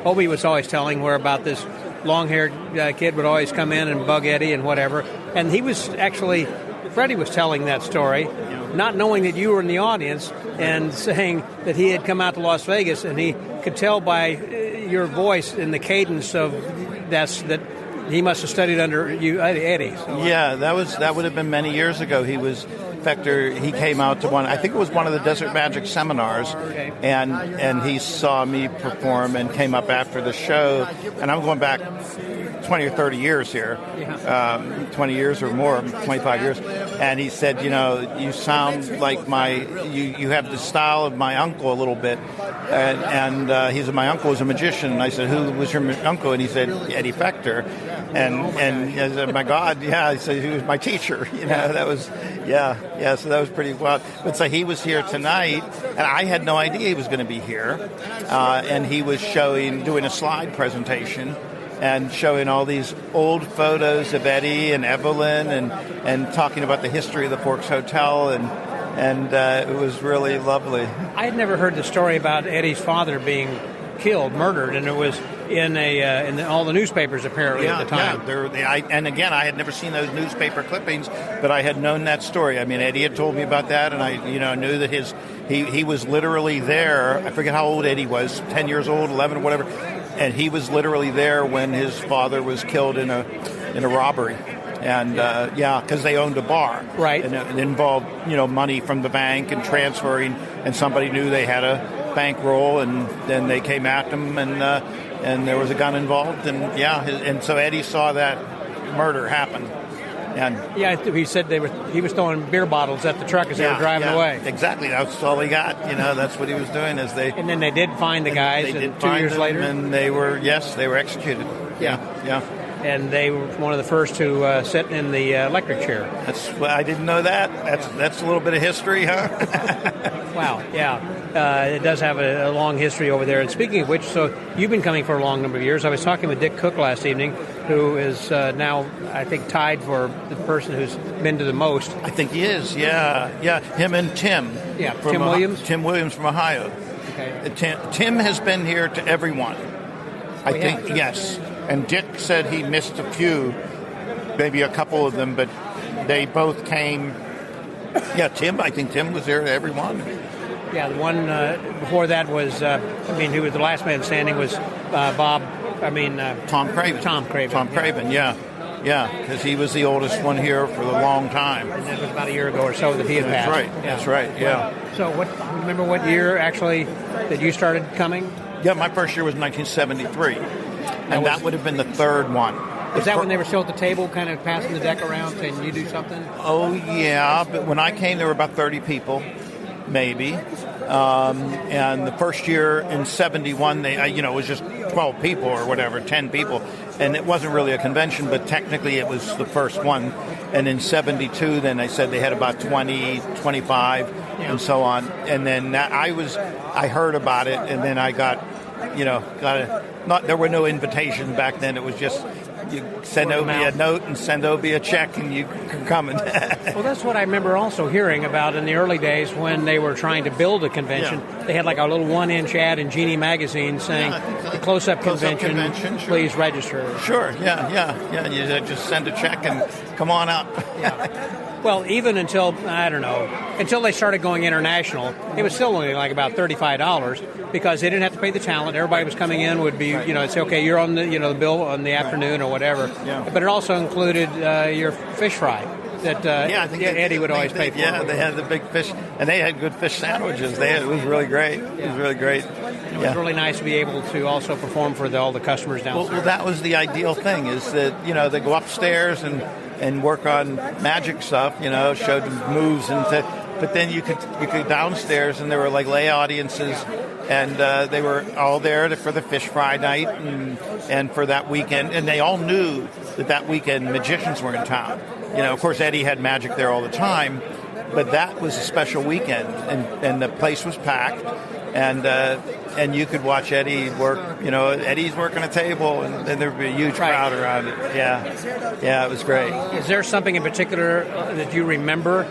S2: Obie was always telling, where about this long-haired kid would always come in and bug Eddie and whatever. And he was actually, Freddie was telling that story, not knowing that you were in the audience, and saying that he had come out to Las Vegas, and he could tell by your voice and the cadence of that he must have studied under you, Eddie. So.
S8: Yeah, that would have been many years ago. Fechter, he came out to one, I think it was one of the Desert Magic seminars, and he saw me perform and came up after the show, and I'm going back 20 or 30 years here, 20 years or more, 25 years, and he said, you sound like you have the style of my uncle a little bit, and he said, my uncle was a magician, and I said, who was your uncle? And he said, Eddie Fechter, and I said, my God, yeah, I said, he was my teacher, that was, so that was pretty wild. But so he was here tonight, and I had no idea he was going to be here, and he was doing a slide presentation, and showing all these old photos of Eddie and Evelyn, and talking about the history of the Forks Hotel, and it was really lovely.
S2: I had never heard the story about Eddie's father being murdered, and it was in all the newspapers apparently at the time.
S8: And again, I had never seen those newspaper clippings, but I had known that story. I mean, Eddie had told me about that, and I knew that he was literally there. I forget how old Eddie was, 10 years old, 11 or whatever. And he was literally there when his father was killed in a robbery, and because they owned a bar,
S2: right?
S8: And it involved money from the bank and transferring, and somebody knew they had a bankroll, and then they came at them, and there was a gun involved, and so Eddie saw that murder happen. And
S2: he said he was throwing beer bottles at the truck as they were driving away.
S8: Exactly, that's all he got. That's what he was doing. And
S2: then they did find the guys. 2 years later,
S8: and they were executed. Yeah.
S2: And they were one of the first to sit in the electric chair.
S8: I didn't know that. That's a little bit of history, huh?
S2: Wow. Yeah, it does have a long history over there. And speaking of which, so you've been coming for a long number of years. I was talking with Dick Cook last evening, who is now, I think, tied for the person who's been to the most.
S8: I think he is. Yeah. Him and Tim.
S2: Yeah. Tim Williams.
S8: Tim Williams from Ohio.
S2: Okay.
S8: Tim has been here to everyone. I think yes. And Dick said he missed a few, maybe a couple of them, but they both came. Yeah, Tim. I think Tim was there to everyone.
S2: Yeah, the one before that was, who was the last man standing was Tom Craven. Tom
S8: Craven, yeah, because he was the oldest one here for a long time.
S2: And that was about a year ago or so that he had passed.
S8: That's right, yeah.
S2: So remember what year, actually, that you started coming?
S8: Yeah, my first year was 1973, and that would have been the third one.
S2: Was that when they were still at the table, kind of passing the deck around, saying, you do something?
S8: Oh, yeah, but when I came, there were about 30 people, maybe. And the first year in 71, it was just 12 people or whatever, 10 people. And it wasn't really a convention, but technically it was the first one. And in 72, then they said they had about 20, 25, and so on. And then I heard about it, and then I there were no invitations back then. It was just, you send Obie a note and send Obie a check, and you can come.
S2: Well, that's what I remember also hearing about in the early days when they were trying to build a convention. Yeah. They had like a little 1-inch ad in Genie magazine saying, the Close-Up Convention, please register.
S8: Sure, yeah. You just send a check and come on out.
S2: Yeah. Well, even until they started going international, it was still only like about $35 because they didn't have to pay the talent. Everybody was coming in would be, say, okay, you're on the bill on the afternoon or whatever. Yeah. But it also included your fish fry that Eddie would always pay for.
S8: Yeah, they had the big fish, and they had good fish sandwiches. It was really great. It was really great.
S2: It was really nice to be able to also perform for all the customers downstairs.
S8: Well, that was the ideal thing, is that, they go upstairs and work on magic stuff, showed them moves, and But then you could downstairs, and there were like lay audiences, and they were all there for the fish fry night and for that weekend, and they all knew that weekend magicians were in town. Of course, Eddie had magic there all the time, but that was a special weekend, and the place was packed, and you could watch Eddie work. Eddie's working a table, and there'd be a huge crowd around it. Yeah, it was great.
S2: Is there something in particular that you remember?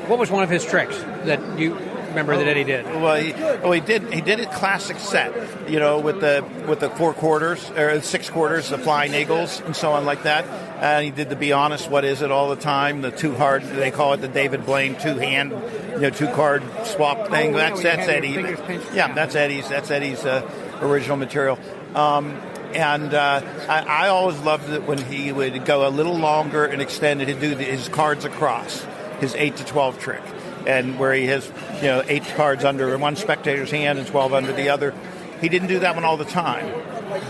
S2: What was one of his tricks that you remember that Eddie did?
S8: Well, he did a classic set, with the 4 quarters or 6 quarters, the flying eagles and so on like that. And he did the Be Honest, What Is It all the time, the 2 hard, they call it the David Blaine 2-hand, 2-card swap thing. That's Eddie. Yeah, that's Eddie's original material. And I always loved it when he would go a little longer and extend it to do his cards across, his 8 to 12 trick, and where he has 8 cards under one spectator's hand and 12 under the other. He didn't do that one all the time,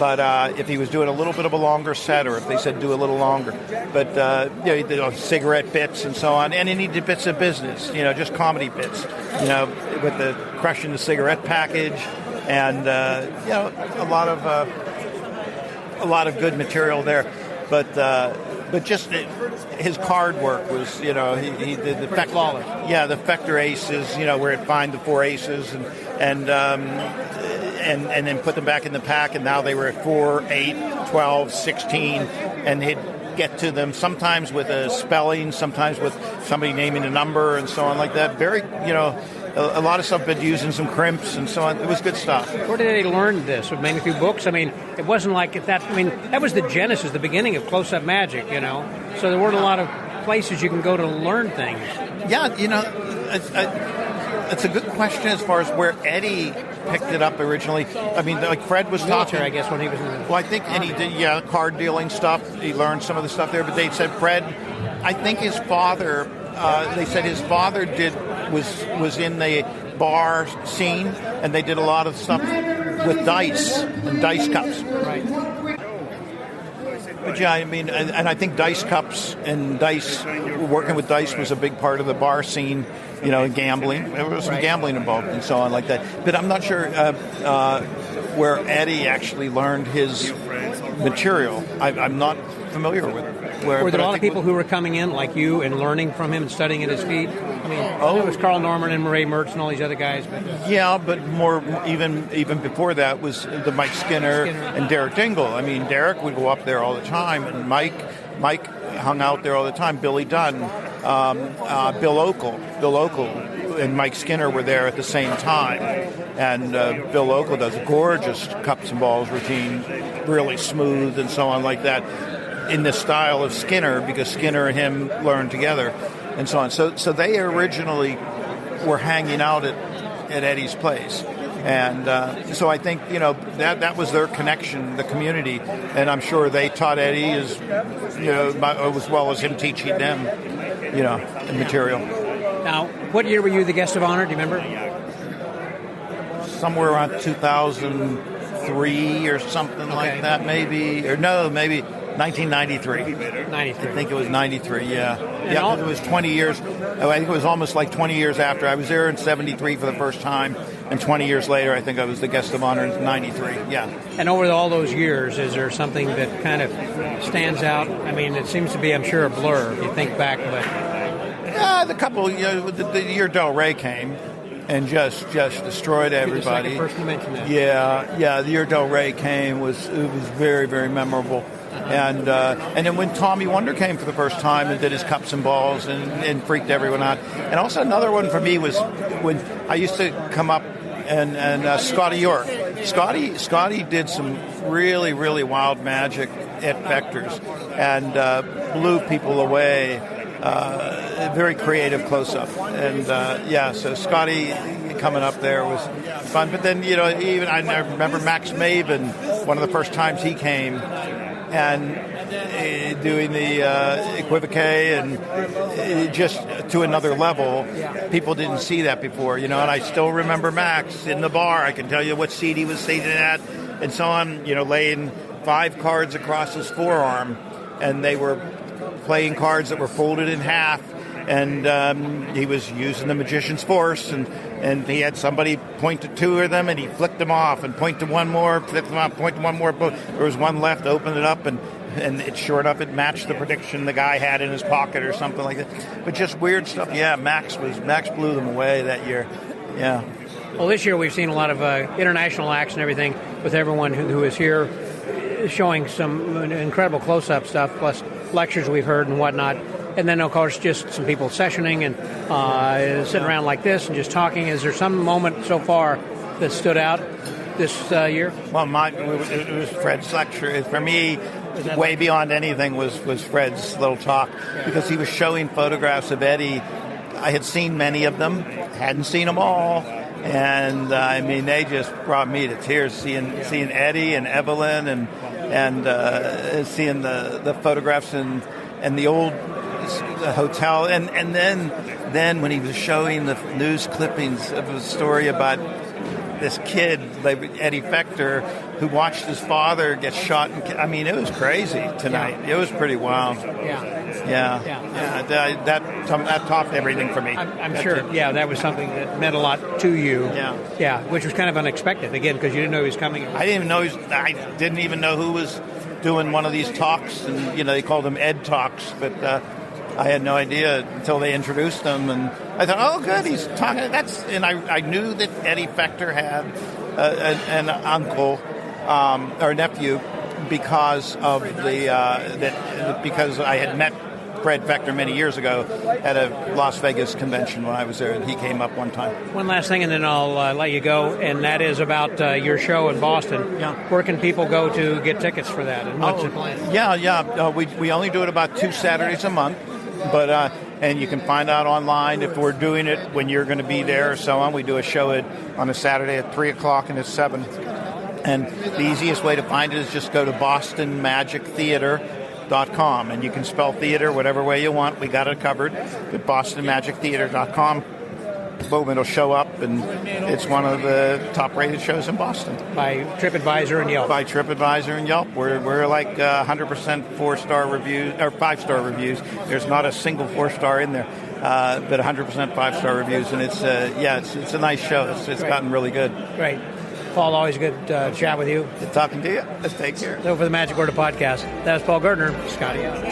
S8: but if he was doing a little bit of a longer set, or if they said do a little longer, but he did cigarette bits and so on, and then he did bits of business, just comedy bits, with the crushing the cigarette package, and a lot of good material there, but just his card work was, he did the the Fector aces, where it find the 4 aces and then put them back in the pack, and now they were at 4, 8, 12, 16, and he'd get to them sometimes with a spelling, sometimes with somebody naming a number and so on like that. Very, a lot of stuff, but using some crimps and so on. It was good stuff.
S2: Where did they learn this? With maybe a few books? I mean, it wasn't like that. I mean, that was the genesis, the beginning of close-up magic, So there weren't a lot of places you can go to learn things.
S8: Yeah, it's a good question as far as where Eddie picked it up originally. I mean, like Fred was talking,
S2: I guess, when he was in the
S8: Well, I think, and he did, card dealing stuff. He learned some of the stuff there, but they said Fred, I think his father, they said his father was in the bar scene, and they did a lot of stuff with dice and dice cups.
S2: Right.
S8: But yeah, I mean, and I think dice cups and dice, working with dice was a big part of the bar scene, gambling. There was some gambling involved and so on like that. But I'm not sure where Eddie actually learned his material. I'm not familiar with it.
S2: Were there a lot of people who were coming in, like you, and learning from him and studying at his feet? I mean, it was Carl Norman and Murray Mertz and all these other guys. But
S8: yeah, but more even before that was the Mike Skinner and Derek Dingle. I mean, Derek would go up there all the time, and Mike hung out there all the time. Billy Dunn, Bill Okel, and Mike Skinner were there at the same time. And Bill Okel does a gorgeous cups and balls routine, really smooth and so on like that, in the style of Skinner, because Skinner and him learned together and so on. So they originally were hanging out at Eddie's place. And so I think, that was their connection, the community. And I'm sure they taught Eddie as well as him teaching them, the material.
S2: Now, what year were you the guest of honor? Do you remember?
S8: Somewhere around 2003 or something like that, maybe. Or no, maybe 1993.
S2: 93.
S8: I think it was 93, yeah. Because it was 20 years. I think it was almost like 20 years after. I was there in 73 for the first time, and 20 years later, I think I was the guest of honor in 93, yeah.
S2: And over all those years, is there something that kind of stands out? I mean, it seems to be, I'm sure, a blur if you think back, but...
S8: Yeah, the couple, the year Del Rey came and just destroyed everybody.
S2: You're the second person to mention that.
S8: Yeah, the year Del Rey came it was very, very memorable. And then when Tommy Wonder came for the first time and did his cups and balls and freaked everyone out. And also another one for me was when I used to come up and Scotty York. Scotty did some really, really wild magic at Vectors and blew people away. Very creative close-up. And so Scotty coming up there was fun. But then, even I remember Max Maven, one of the first times he came, and doing the equivoque and just to another level. People didn't see that before, and I still remember Max in the bar. I can tell you what seat he was seated at and so on, laying 5 cards across his forearm, and they were playing cards that were folded in half, and he was using the magician's force, and he had somebody point to two of them, and he flicked them off, and point to one more, flick them off, point to one more. There was one left, opened it up, and it sure enough, it matched the prediction the guy had in his pocket or something like that. But just weird stuff. Yeah, Max blew them away that year. Yeah.
S2: Well, this year we've seen a lot of international acts and everything with everyone who is here showing some incredible close-up stuff, plus lectures we've heard and whatnot. And then, of course, just some people sessioning and sitting around like this and just talking. Is there some moment so far that stood out this year?
S8: Well, it was Fred's lecture. For me, way beyond anything was Fred's little talk, because he was showing photographs of Eddie. I had seen many of them, hadn't seen them all. And I mean, they just brought me to tears seeing Eddie and Evelyn and seeing the photographs and the old hotel, and then when he was showing the news clippings of a story about this kid, Eddie Fector, who watched his father get shot. I mean, it was crazy tonight. Yeah. It was pretty wild. Yeah. That topped everything for me.
S2: I'm sure. Yeah, that was something that meant a lot to you. Yeah, which was kind of unexpected again, because you didn't know he was coming.
S8: I didn't even know who was doing one of these talks, and they called them Ed Talks, but I had no idea until they introduced him, and I thought, oh, good, he's talking. And I knew that Eddie Fector had an uncle or nephew because of because I had met Fred Fector many years ago at a Las Vegas convention when I was there, and he came up one time.
S2: One last thing, and then I'll let you go, and that is about your show in Boston.
S8: Yeah.
S2: Where can people go to get tickets for that, and what's the plan?
S8: Yeah. We only do it about 2 Saturdays a month, but and you can find out online if we're doing it when you're going to be there or so on. We do a show on a Saturday at 3 o'clock and at 7. And the easiest way to find it is just go to BostonMagicTheater.com, and you can spell theater whatever way you want. We got it covered at BostonMagicTheater.com. Boom, it'll show up, and it's one of the top-rated shows in Boston.
S2: By TripAdvisor and Yelp.
S8: By TripAdvisor and Yelp. We're like 100% 4-star reviews, or 5-star reviews. There's not a single 4-star in there, but 100% 5-star reviews, and it's a nice show. It's gotten really good.
S2: Great. Paul, always good chat with you.
S8: Good talking to you. Let's take care.
S2: So for the Magic Word of Podcast, that was Paul Gardner, Scotty out.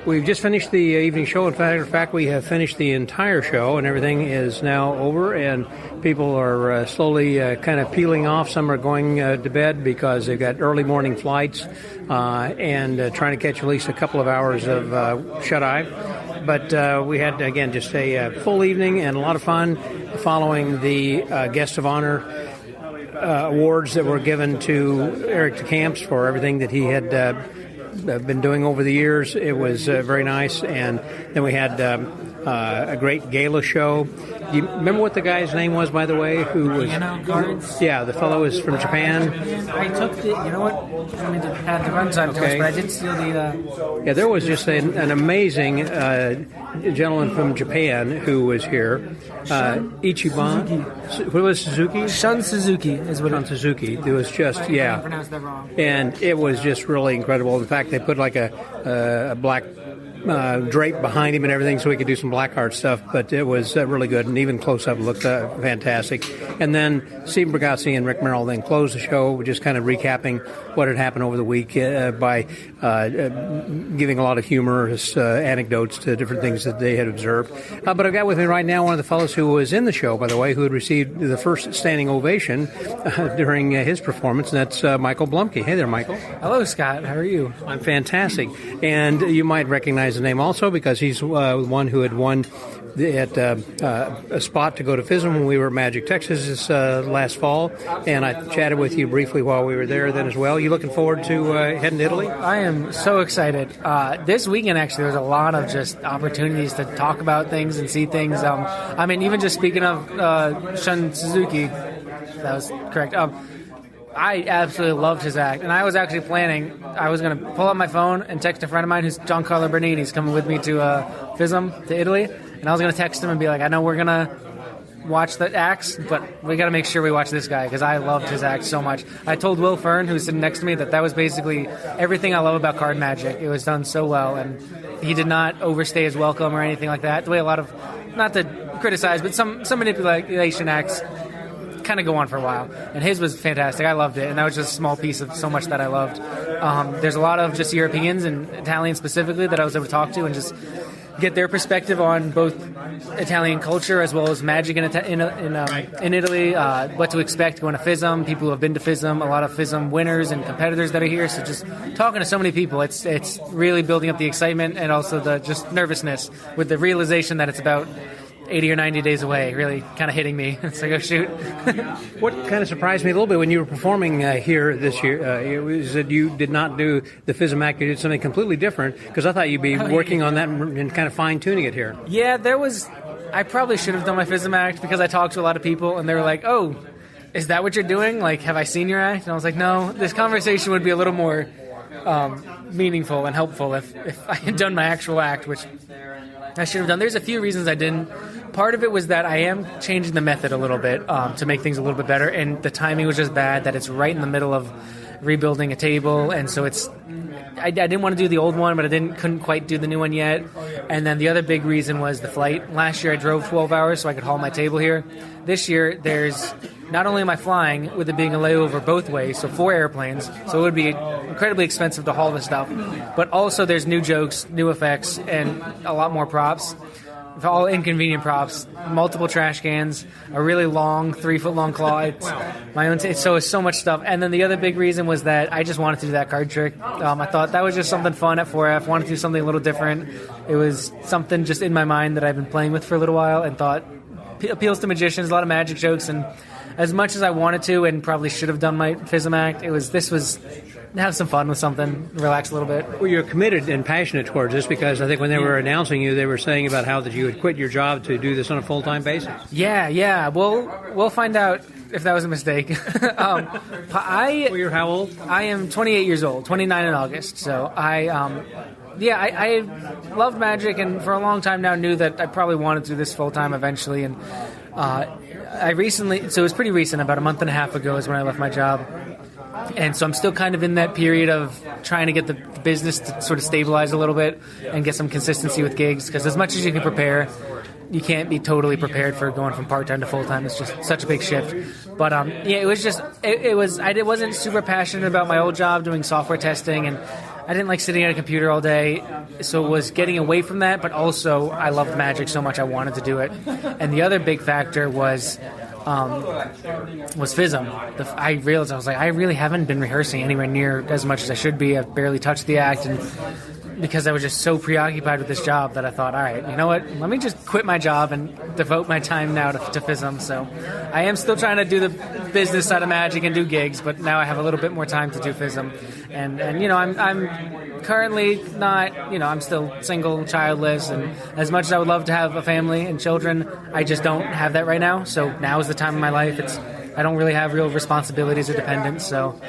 S2: We've just finished the evening show. In fact, we have finished the entire show, and everything is now over, and people are slowly kind of peeling off. Some are going to bed because they've got early morning flights and trying to catch at least a couple of hours of shut-eye. But we had, again, just a full evening and a lot of fun following the Guest of Honor awards that were given to Eric DeCamps for everything that he had been doing over the years. It was very nice, and then we had a great gala show. Do you remember what the guy's name was, by the way? Who was?
S9: Guards?
S2: Yeah, the fellow is from Japan.
S9: I took the. You know what? I mean, to add the runtime to us, but I did steal the.
S2: Yeah, there was just an amazing gentleman from Japan who was here. Ichiban. What was Suzuki?
S9: Shun Suzuki is what.
S2: Shun Suzuki. It was just
S9: I pronounced that wrong.
S2: And it was just really incredible. In fact, they put like a black drape behind him and everything so he could do some black art stuff, but it was really good, and even close-up looked fantastic. And then Steve Bergazzi and Rick Merrill then closed the show, just kind of recapping what had happened over the week by giving a lot of humorous anecdotes to different things that they had observed. But I've got with me right now one of the fellows who was in the show, by the way, who had received the first standing ovation during his performance, and that's Michael Bloemke. Hey there, Michael.
S9: Hello, Scott. How are you?
S2: I'm fantastic. And you might recognize the name also because he's one who had won at a spot to go to FISM when we were at Magic Texas this last fall, and I chatted with you briefly while we were there then as well. You looking forward to heading to Italy?
S9: I am so excited. This weekend, actually, there's a lot of just opportunities to talk about things and see things. I mean, even just speaking of Shun Suzuki, that was correct. I absolutely loved his act, and I was actually planning, I was going to pull out my phone and text a friend of mine who's Giancarlo Bernini's coming with me to FISM, to Italy, and I was going to text him and be like, I know we're going to watch the acts, but we got to make sure we watch this guy because I loved his act so much. I told Will Fern, who's sitting next to me, that was basically everything I love about card magic. It was done so well, and he did not overstay his welcome or anything like that. The way a lot of, not to criticize, but some manipulation acts kind of go on for a while, and his was fantastic. I loved it, and that was just a small piece of so much that I loved. There's a lot of just Europeans and Italians specifically that I was able to talk to and just get their perspective on both Italian culture as well as magic in Italy, what to expect going to FISM, people who have been to FISM, a lot of FISM winners and competitors that are here. So just talking to so many people, it's really building up the excitement and also the just nervousness with the realization that it's about 80 or 90 days away, really kind of hitting me. It's like, oh, shoot.
S2: What kind of surprised me a little bit when you were performing here this year is that you did not do the FISM act. You did something completely different, because I thought you'd be working on that and kind of fine-tuning it here.
S9: Yeah, I probably should have done my FISM act because I talked to a lot of people, and they were like, oh, is that what you're doing? Like, have I seen your act? And I was like, no, this conversation would be a little more meaningful and helpful if I had done my actual act, which I should have done. There's a few reasons I didn't. Part of it was that I am changing the method a little bit to make things a little bit better, and the timing was just bad, that it's right in the middle of rebuilding a table, and so I didn't want to do the old one, but I couldn't quite do the new one yet. And then the other big reason was the flight. Last year I drove 12 hours so I could haul my table here. This year there's not only am I flying, with it being a layover both ways, so 4 airplanes, so it would be incredibly expensive to haul this stuff, but also there's new jokes, new effects, and a lot more props. All inconvenient props, multiple trash cans, a really long 3-foot-long claw. It's my own. So it's so much stuff. And then the other big reason was that I just wanted to do that card trick. I thought that was just something fun at 4F. Wanted to do something a little different. It was something just in my mind that I've been playing with for a little while, and thought appeals to magicians. A lot of magic jokes, and as much as I wanted to, and probably should have done my FISM act, this was. Have some fun with something, relax a little bit.
S2: Well, you're committed and passionate towards this, because I think when they were announcing you, they were saying about how that you had quit your job to do this on a full-time basis.
S9: Yeah. We'll find out if that was a mistake.
S2: You're how old?
S9: I am 28 years old, 29 in August. So I loved magic, and for a long time now knew that I probably wanted to do this full-time eventually. And it was pretty recent, about a month and a half ago is when I left my job. And so I'm still kind of in that period of trying to get the business to sort of stabilize a little bit and get some consistency with gigs, because as much as you can prepare, you can't be totally prepared for going from part-time to full-time. It's just such a big shift. But it was just, I wasn't super passionate about my old job doing software testing, and I didn't like sitting at a computer all day, so it was getting away from that, but also I loved magic so much I wanted to do it. And the other big factor was FISM. I realized, I really haven't been rehearsing anywhere near as much as I should be. I've barely touched the act, and because I was just so preoccupied with this job that I thought, all right, you know what, let me just quit my job and devote my time now to FISM. So I am still trying to do the business side of magic and do gigs, but now I have a little bit more time to do FISM. And I'm currently not, I'm still single, childless, and as much as I would love to have a family and children, I just don't have that right now. So now is the time of my life. I don't really have real responsibilities or dependents, so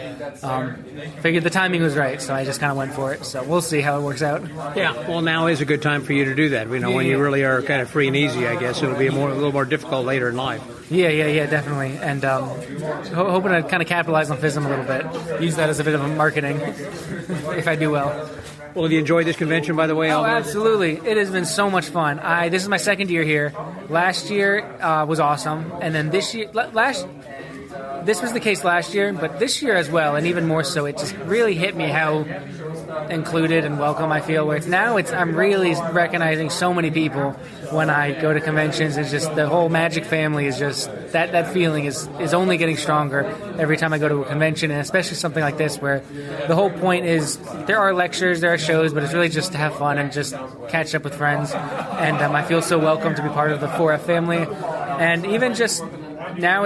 S9: figured the timing was right, so I just kind of went for it. So we'll see how it works out.
S2: Yeah, well, now is a good time for you to do that. When you really are kind of free and easy, I guess it'll be a little more difficult later in life.
S9: Yeah, definitely. And hoping to kind of capitalize on FISM a little bit. Use that as a bit of a marketing, if I do well.
S2: Well, have you enjoyed this convention, by the way?
S9: Oh, absolutely. It has been so much fun. This is my second year here. Last year was awesome. And then this year... This was the case last year, but this year as well, and even more so, it just really hit me how included and welcome I feel. I'm really recognizing so many people when I go to conventions. It's just the whole magic family is just that feeling is only getting stronger every time I go to a convention, and especially something like this where the whole point is there are lectures, there are shows, but it's really just to have fun and just catch up with friends. And I feel so welcome to be part of the 4F family, and even just now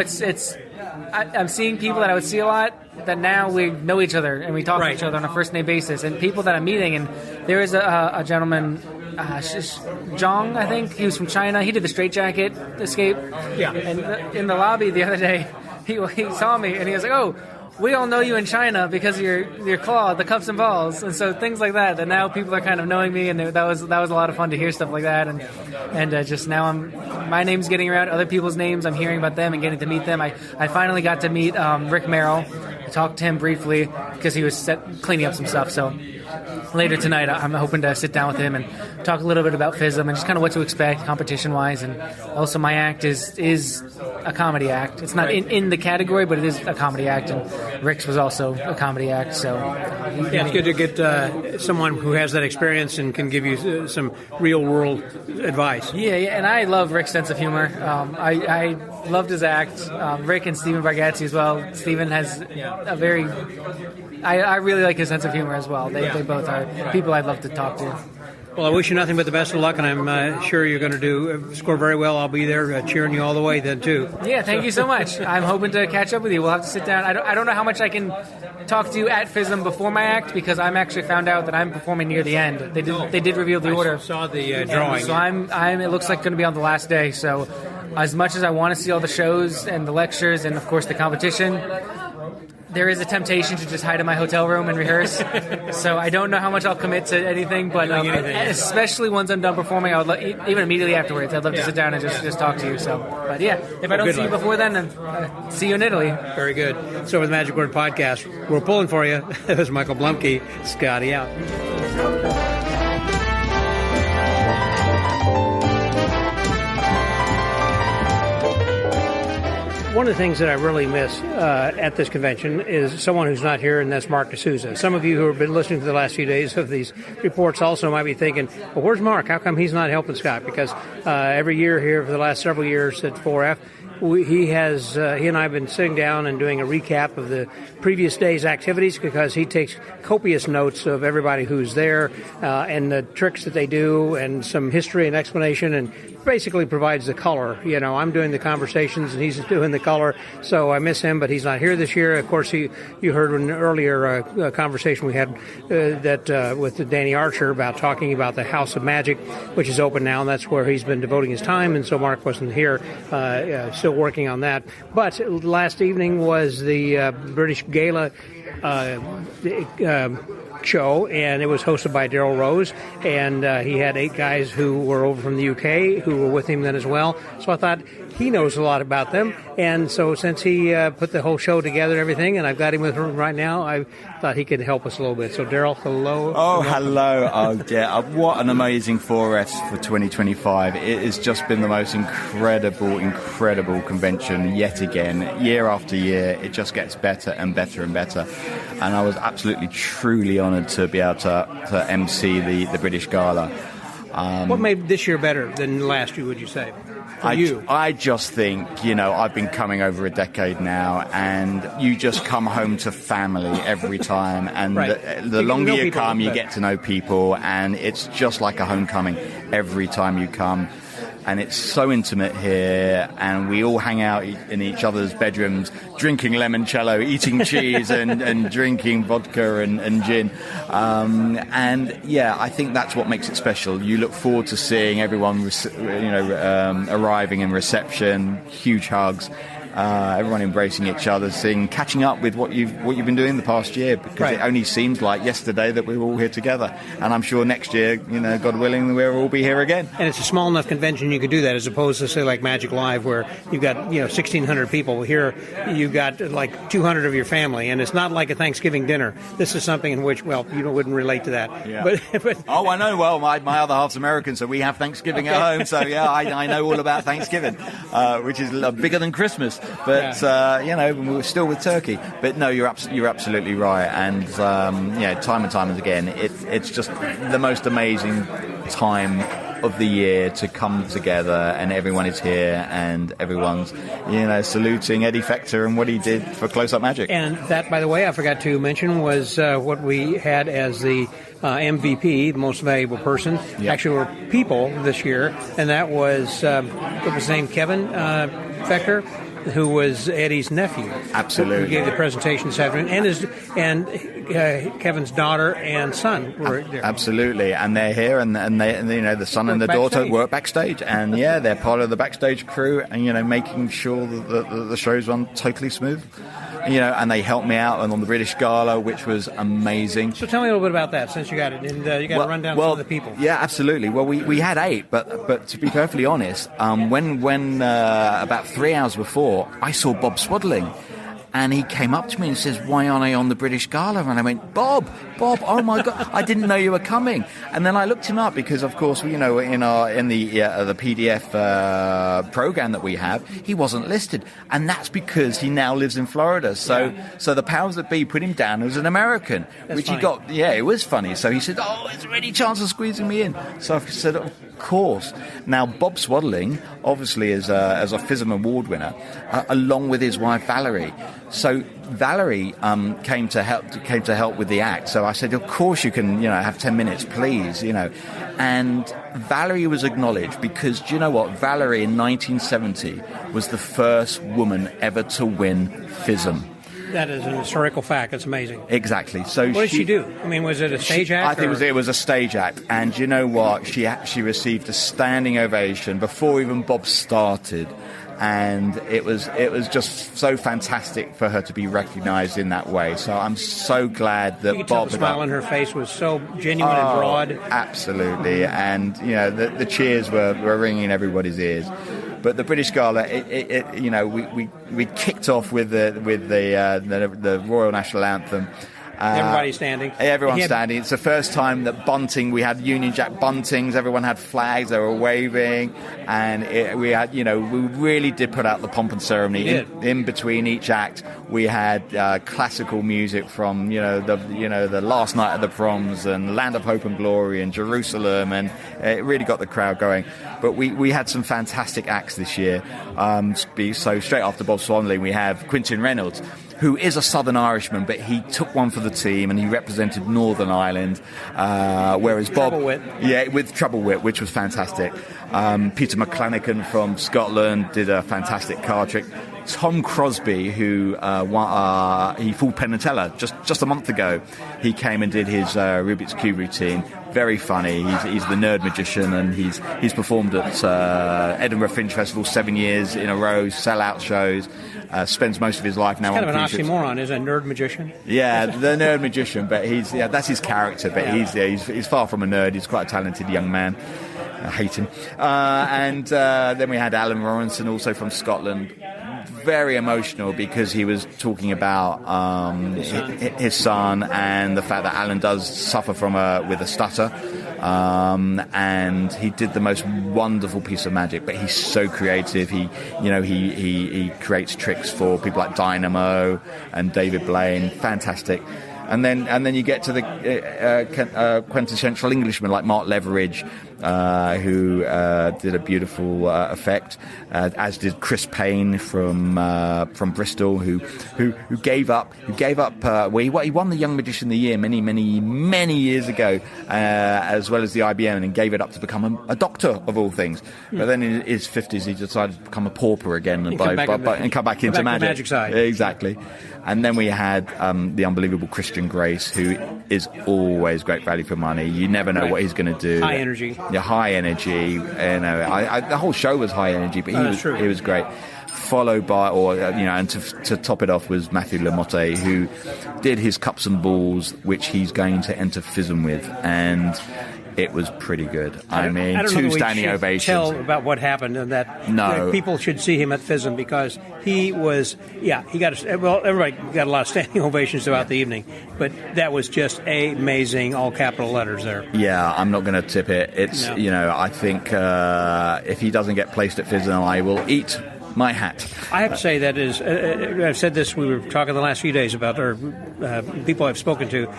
S9: I'm seeing people that I would see a lot that now we know each other and we talk to each other on a first name basis, and people that I'm meeting. And there is a gentleman, Zhang, I think he was from China. He did the straitjacket escape.
S2: Yeah.
S9: And in the lobby the other day, he saw me and he was like, "Oh, we all know you in China because of your claw, the cups and balls, and so things like that. That now people are kind of knowing me, and that was a lot of fun to hear stuff like that. And just now my name's getting around, other people's names. I'm hearing about them and getting to meet them. I finally got to meet Rick Merrill. I talked to him briefly because he was cleaning up some stuff. So later tonight, I'm hoping to sit down with him and talk a little bit about FISM and just kind of what to expect competition-wise. And also my act is a comedy act. It's not in the category, but it is a comedy act. And Rick's was also a comedy act. So
S2: it's good to get someone who has that experience and can give you some real-world advice.
S9: Yeah, and I love Rick's sense of humor. I loved his act. Rick and Stephen Bargatze as well. Stephen has a very... I really like his sense of humor as well. They both are people I'd love to talk to.
S2: Well, I wish you nothing but the best of luck, and I'm sure you're going to score very well. I'll be there cheering you all the way then, too.
S9: Yeah, thank you so much. I'm hoping to catch up with you. We'll have to sit down. I don't know how much I can talk to you at FISM before my act, because I'm actually found out that I'm performing near the end. They did reveal the order.
S2: I saw the drawing.
S9: So I'm it looks like going to be on the last day. So as much as I want to see all the shows and the lectures and, of course, the competition, there is a temptation to just hide in my hotel room and rehearse. So I don't know how much I'll commit to anything, but especially once I'm done performing, I would even immediately afterwards, I'd love to sit down and just talk to you. So, but yeah, if I don't see you before then see you in Italy.
S2: Very good. So with the Magic Word Podcast, we're pulling for you. This is Michael Bloemke. Scotty out. One of the things that I really miss at this convention is someone who's not here, and that's Mark D'Souza. Some of you who have been listening to the last few days of these reports also might be thinking, well, where's Mark? How come he's not helping Scott? Because every year here for the last several years at 4F, he and I have been sitting down and doing a recap of the previous day's activities, because he takes copious notes of everybody who's there and the tricks that they do and some history and explanation, and basically provides the color. You know, I'm doing the conversations and he's doing the color, so I miss him, but he's not here this year. Of course, you heard an earlier conversation we had with Danny Archer about talking about the House of Magic, which is open now, and that's where he's been devoting his time, and so Mark wasn't here, still working on that. But last evening was the British Gala show, and it was hosted by Darryl Rose, and he had 8 guys who were over from the UK who were with him then as well. So I thought he knows a lot about them, and so since he put the whole show together and everything, and I've got him with him right now, I thought he could help us a little bit. So Darryl, hello.
S10: Oh, hello. Oh, yeah. What an amazing 4S for 2025. It has just been the most incredible convention yet again. Year after year, it just gets better and better and better. And I was absolutely, truly honoured to be able to MC the British Gala.
S2: What made this year better than last year, would you say?
S10: I just think, I've been coming over a decade now, and you just come home to family every time. And right. the longer you come, you get to know people, and it's just like a homecoming every time you come. And it's so intimate here, and we all hang out in each other's bedrooms, drinking limoncello, eating cheese, and drinking vodka and gin. And yeah, I think that's what makes it special. You look forward to seeing everyone, arriving in reception, huge hugs. Everyone embracing each other, catching up with what you've been doing the past year, because It only seems like yesterday that we were all here together, and I'm sure next year, God willing, we'll all be here again.
S2: And it's a small enough convention you could do that, as opposed to say like Magic Live, where you've got 1,600 people. Here you've got like 200 of your family, and it's not like a Thanksgiving dinner. This is something in which, you wouldn't relate to that.
S10: Yeah. But oh, I know. Well, my other half's American, so we have Thanksgiving at home. So yeah, I know all about Thanksgiving, which is bigger than Christmas. But we're still with turkey. But no, you're absolutely right. And time and time again, it's just the most amazing time of the year to come together, and everyone is here, and everyone's saluting Eddie Fector and what he did for Close Up Magic.
S2: And that, by the way, I forgot to mention, was what we had as the MVP, the most valuable person. Yep. Actually, were people this year, and that was what was his name, Kevin Fector, who was Eddie's nephew.
S10: Absolutely.
S2: Who gave the presentation this afternoon. And Kevin's daughter and son were there.
S10: Absolutely, and they're here, and they, the son and the daughter work backstage, and they're part of the backstage crew, and making sure that the shows run totally smooth. And they helped me out on the British Gala, which was amazing.
S2: So tell me a little bit about that, since you got it, and you got to run down some of the people.
S10: Yeah, absolutely. Well, we had 8, but to be perfectly honest, when about 3 hours before, I saw Bob Swaddling. And he came up to me and says, "Why aren't I on the British Gala?" And I went, Bob, oh my God, I didn't know you were coming. And then I looked him up because, of course, in the PDF program that we have, he wasn't listed, and that's because he now lives in Florida. So the powers that be put him down as an American,
S2: that's
S10: which
S2: funny.
S10: he got. Yeah, it was funny. So he said, "Oh, is there any chance of squeezing me in?" So I said, "Of course." Now, Bob Swaddling obviously is a FISM award winner, along with his wife Valerie. So Valerie came to help with the act. So I said, "Of course you can, have 10 minutes, please, And Valerie was acknowledged because, do you know what? Valerie in 1970 was the first woman ever to win FISM.
S2: That is an historical fact. It's amazing.
S10: Exactly. So
S2: what did she do? I mean, was it a stage act?
S10: I think it was a stage act. And you know what? She actually received a standing ovation before even Bob started. And it was just so fantastic for her to be recognised in that way. So I'm so glad that
S2: you could
S10: Bob.
S2: Tell the smile on her face was so genuine and broad.
S10: Absolutely, and the cheers were ringing in everybody's ears. But the British Gala, we kicked off with the Royal National Anthem.
S2: Everybody's standing.
S10: Everyone's standing. It's the first time that we had Union Jack buntings. Everyone had flags. They were waving, and we really did put out the pomp and ceremony. In between each act, we had classical music from the Last Night of the Proms and Land of Hope and Glory and Jerusalem, and it really got the crowd going. But we had some fantastic acts this year. So straight after Bob Swaddling, we have Quentin Reynolds, who is a Southern Irishman, but he took one for the team and he represented Northern Ireland, whereas Bob...
S2: Trouble Wit.
S10: Yeah, with Trouble Wit, which was fantastic. Peter McClanahan from Scotland did a fantastic card trick. Tom Crosby, who he fooled Penn and Teller just a month ago, he came and did his Rubik's Cube routine. Very funny. He's the nerd magician, and he's performed at Edinburgh Fringe Festival 7 years in a row, sell-out shows. Spends most of his life now on cruise ships.
S2: Kind of an oxymoron, is a nerd magician.
S10: Yeah, the nerd magician, but that's his character. But he's far from a nerd. He's quite a talented young man. I hate him. And then we had Alan Rawlinson, also from Scotland. Very emotional because he was talking about his son and the fact that Alan does suffer with a stutter, and he did the most wonderful piece of magic. But he's so creative. He creates tricks for people like Dynamo and David Blaine. Fantastic. And then you get to the quintessential Englishman like Mark Leveridge, who did a beautiful effect, as did Chris Payne from Bristol, who gave up. He won the Young Magician of the Year many years ago, as well as the IBM, and gave it up to become a doctor of all things. But then in his 50s, he decided to become a pauper again and come back into magic.
S2: The magic side.
S10: Exactly. And then we had the unbelievable Christian Grace, who is always great value for money. You never know what he's going to do.
S2: High energy.
S10: Yeah, high energy. The whole show was high energy, but he was great. Followed by, and to top it off was Matthew Lamotte, who did his cups and balls, which he's going to enter FISM with, and it was pretty good. I mean, two standing ovations.
S2: Tell about what happened, and that people should see him at FISM, because he was, everybody got a lot of standing ovations throughout the evening, but that was just amazing, all capital letters there.
S10: Yeah, I'm not going to tip it. It's, I think if he doesn't get placed at FISM, I will eat my hat.
S2: I have to say that is, I've said this, we were talking the last few days about, or people I've spoken to,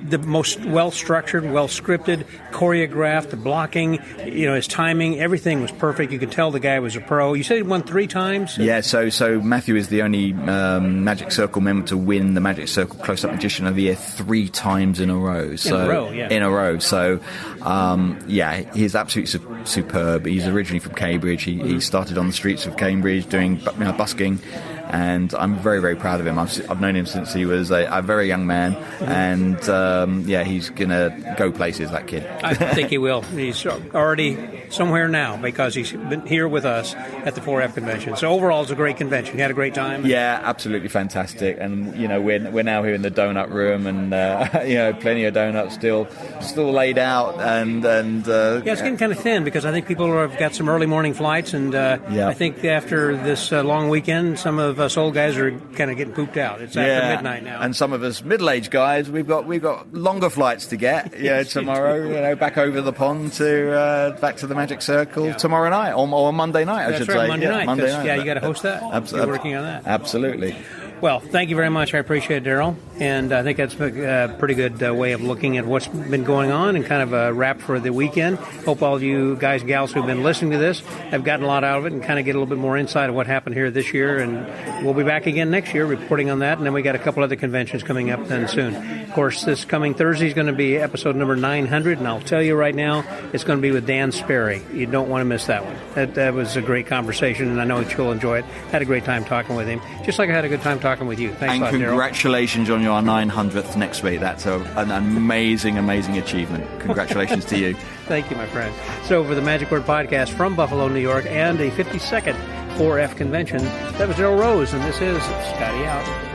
S2: the most well-structured, well-scripted, choreographed, the blocking, his timing, everything was perfect. You could tell the guy was a pro. You said he won 3 times?
S10: Yeah, so Matthew is the only Magic Circle member to win the Magic Circle Close-Up Magician of the Year 3 times in a row. So, in a row. So, he's absolutely superb. He's originally from Cambridge. He started on the streets of Cambridge doing busking, and I'm very, very proud of him. I've known him since he was a very young man, and he's gonna go places, that kid.
S2: I think he will. He's already somewhere now because he's been here with us at the 4F convention. So overall, it's a great convention. You had a great time?
S10: Yeah, absolutely fantastic. And we're now here in the donut room, and plenty of donuts still laid out, and
S2: it's getting kind of thin because I think people have got some early morning flights, and I think after this long weekend, some of us old guys are kind of getting pooped out. It's after midnight now,
S10: and some of us middle-aged guys, we've got longer flights to get. Tomorrow, back over the pond to back to the Magic Circle tomorrow night or Monday night.
S2: That's
S10: I should
S2: right,
S10: say.
S2: Monday night.
S10: Monday night.
S2: You got to host that.
S10: Absolutely.
S2: You're working on that.
S10: Absolutely.
S2: Well, thank you very much. I appreciate it, Darryl. And I think that's a pretty good way of looking at what's been going on and kind of a wrap for the weekend. Hope all of you guys and gals who've been listening to this have gotten a lot out of it and kind of get a little bit more insight of what happened here this year. And we'll be back again next year reporting on that. And then we got a couple other conventions coming up then soon. Of course, this coming Thursday is going to be episode number 900. And I'll tell you right now, it's going to be with Dan Sperry. You don't want to miss that one. That was a great conversation, and I know you'll enjoy it. Had a great time talking with him, just like I had a good time talking with you. Thanks a lot, Darryl.
S10: Congratulations on your 900th next week. That's an amazing, amazing achievement. Congratulations to you.
S2: Thank you, my friend. So for the Magic Word Podcast from Buffalo, New York, and the 52nd 4F convention, that was Darryl Rose, and this is Scotty out.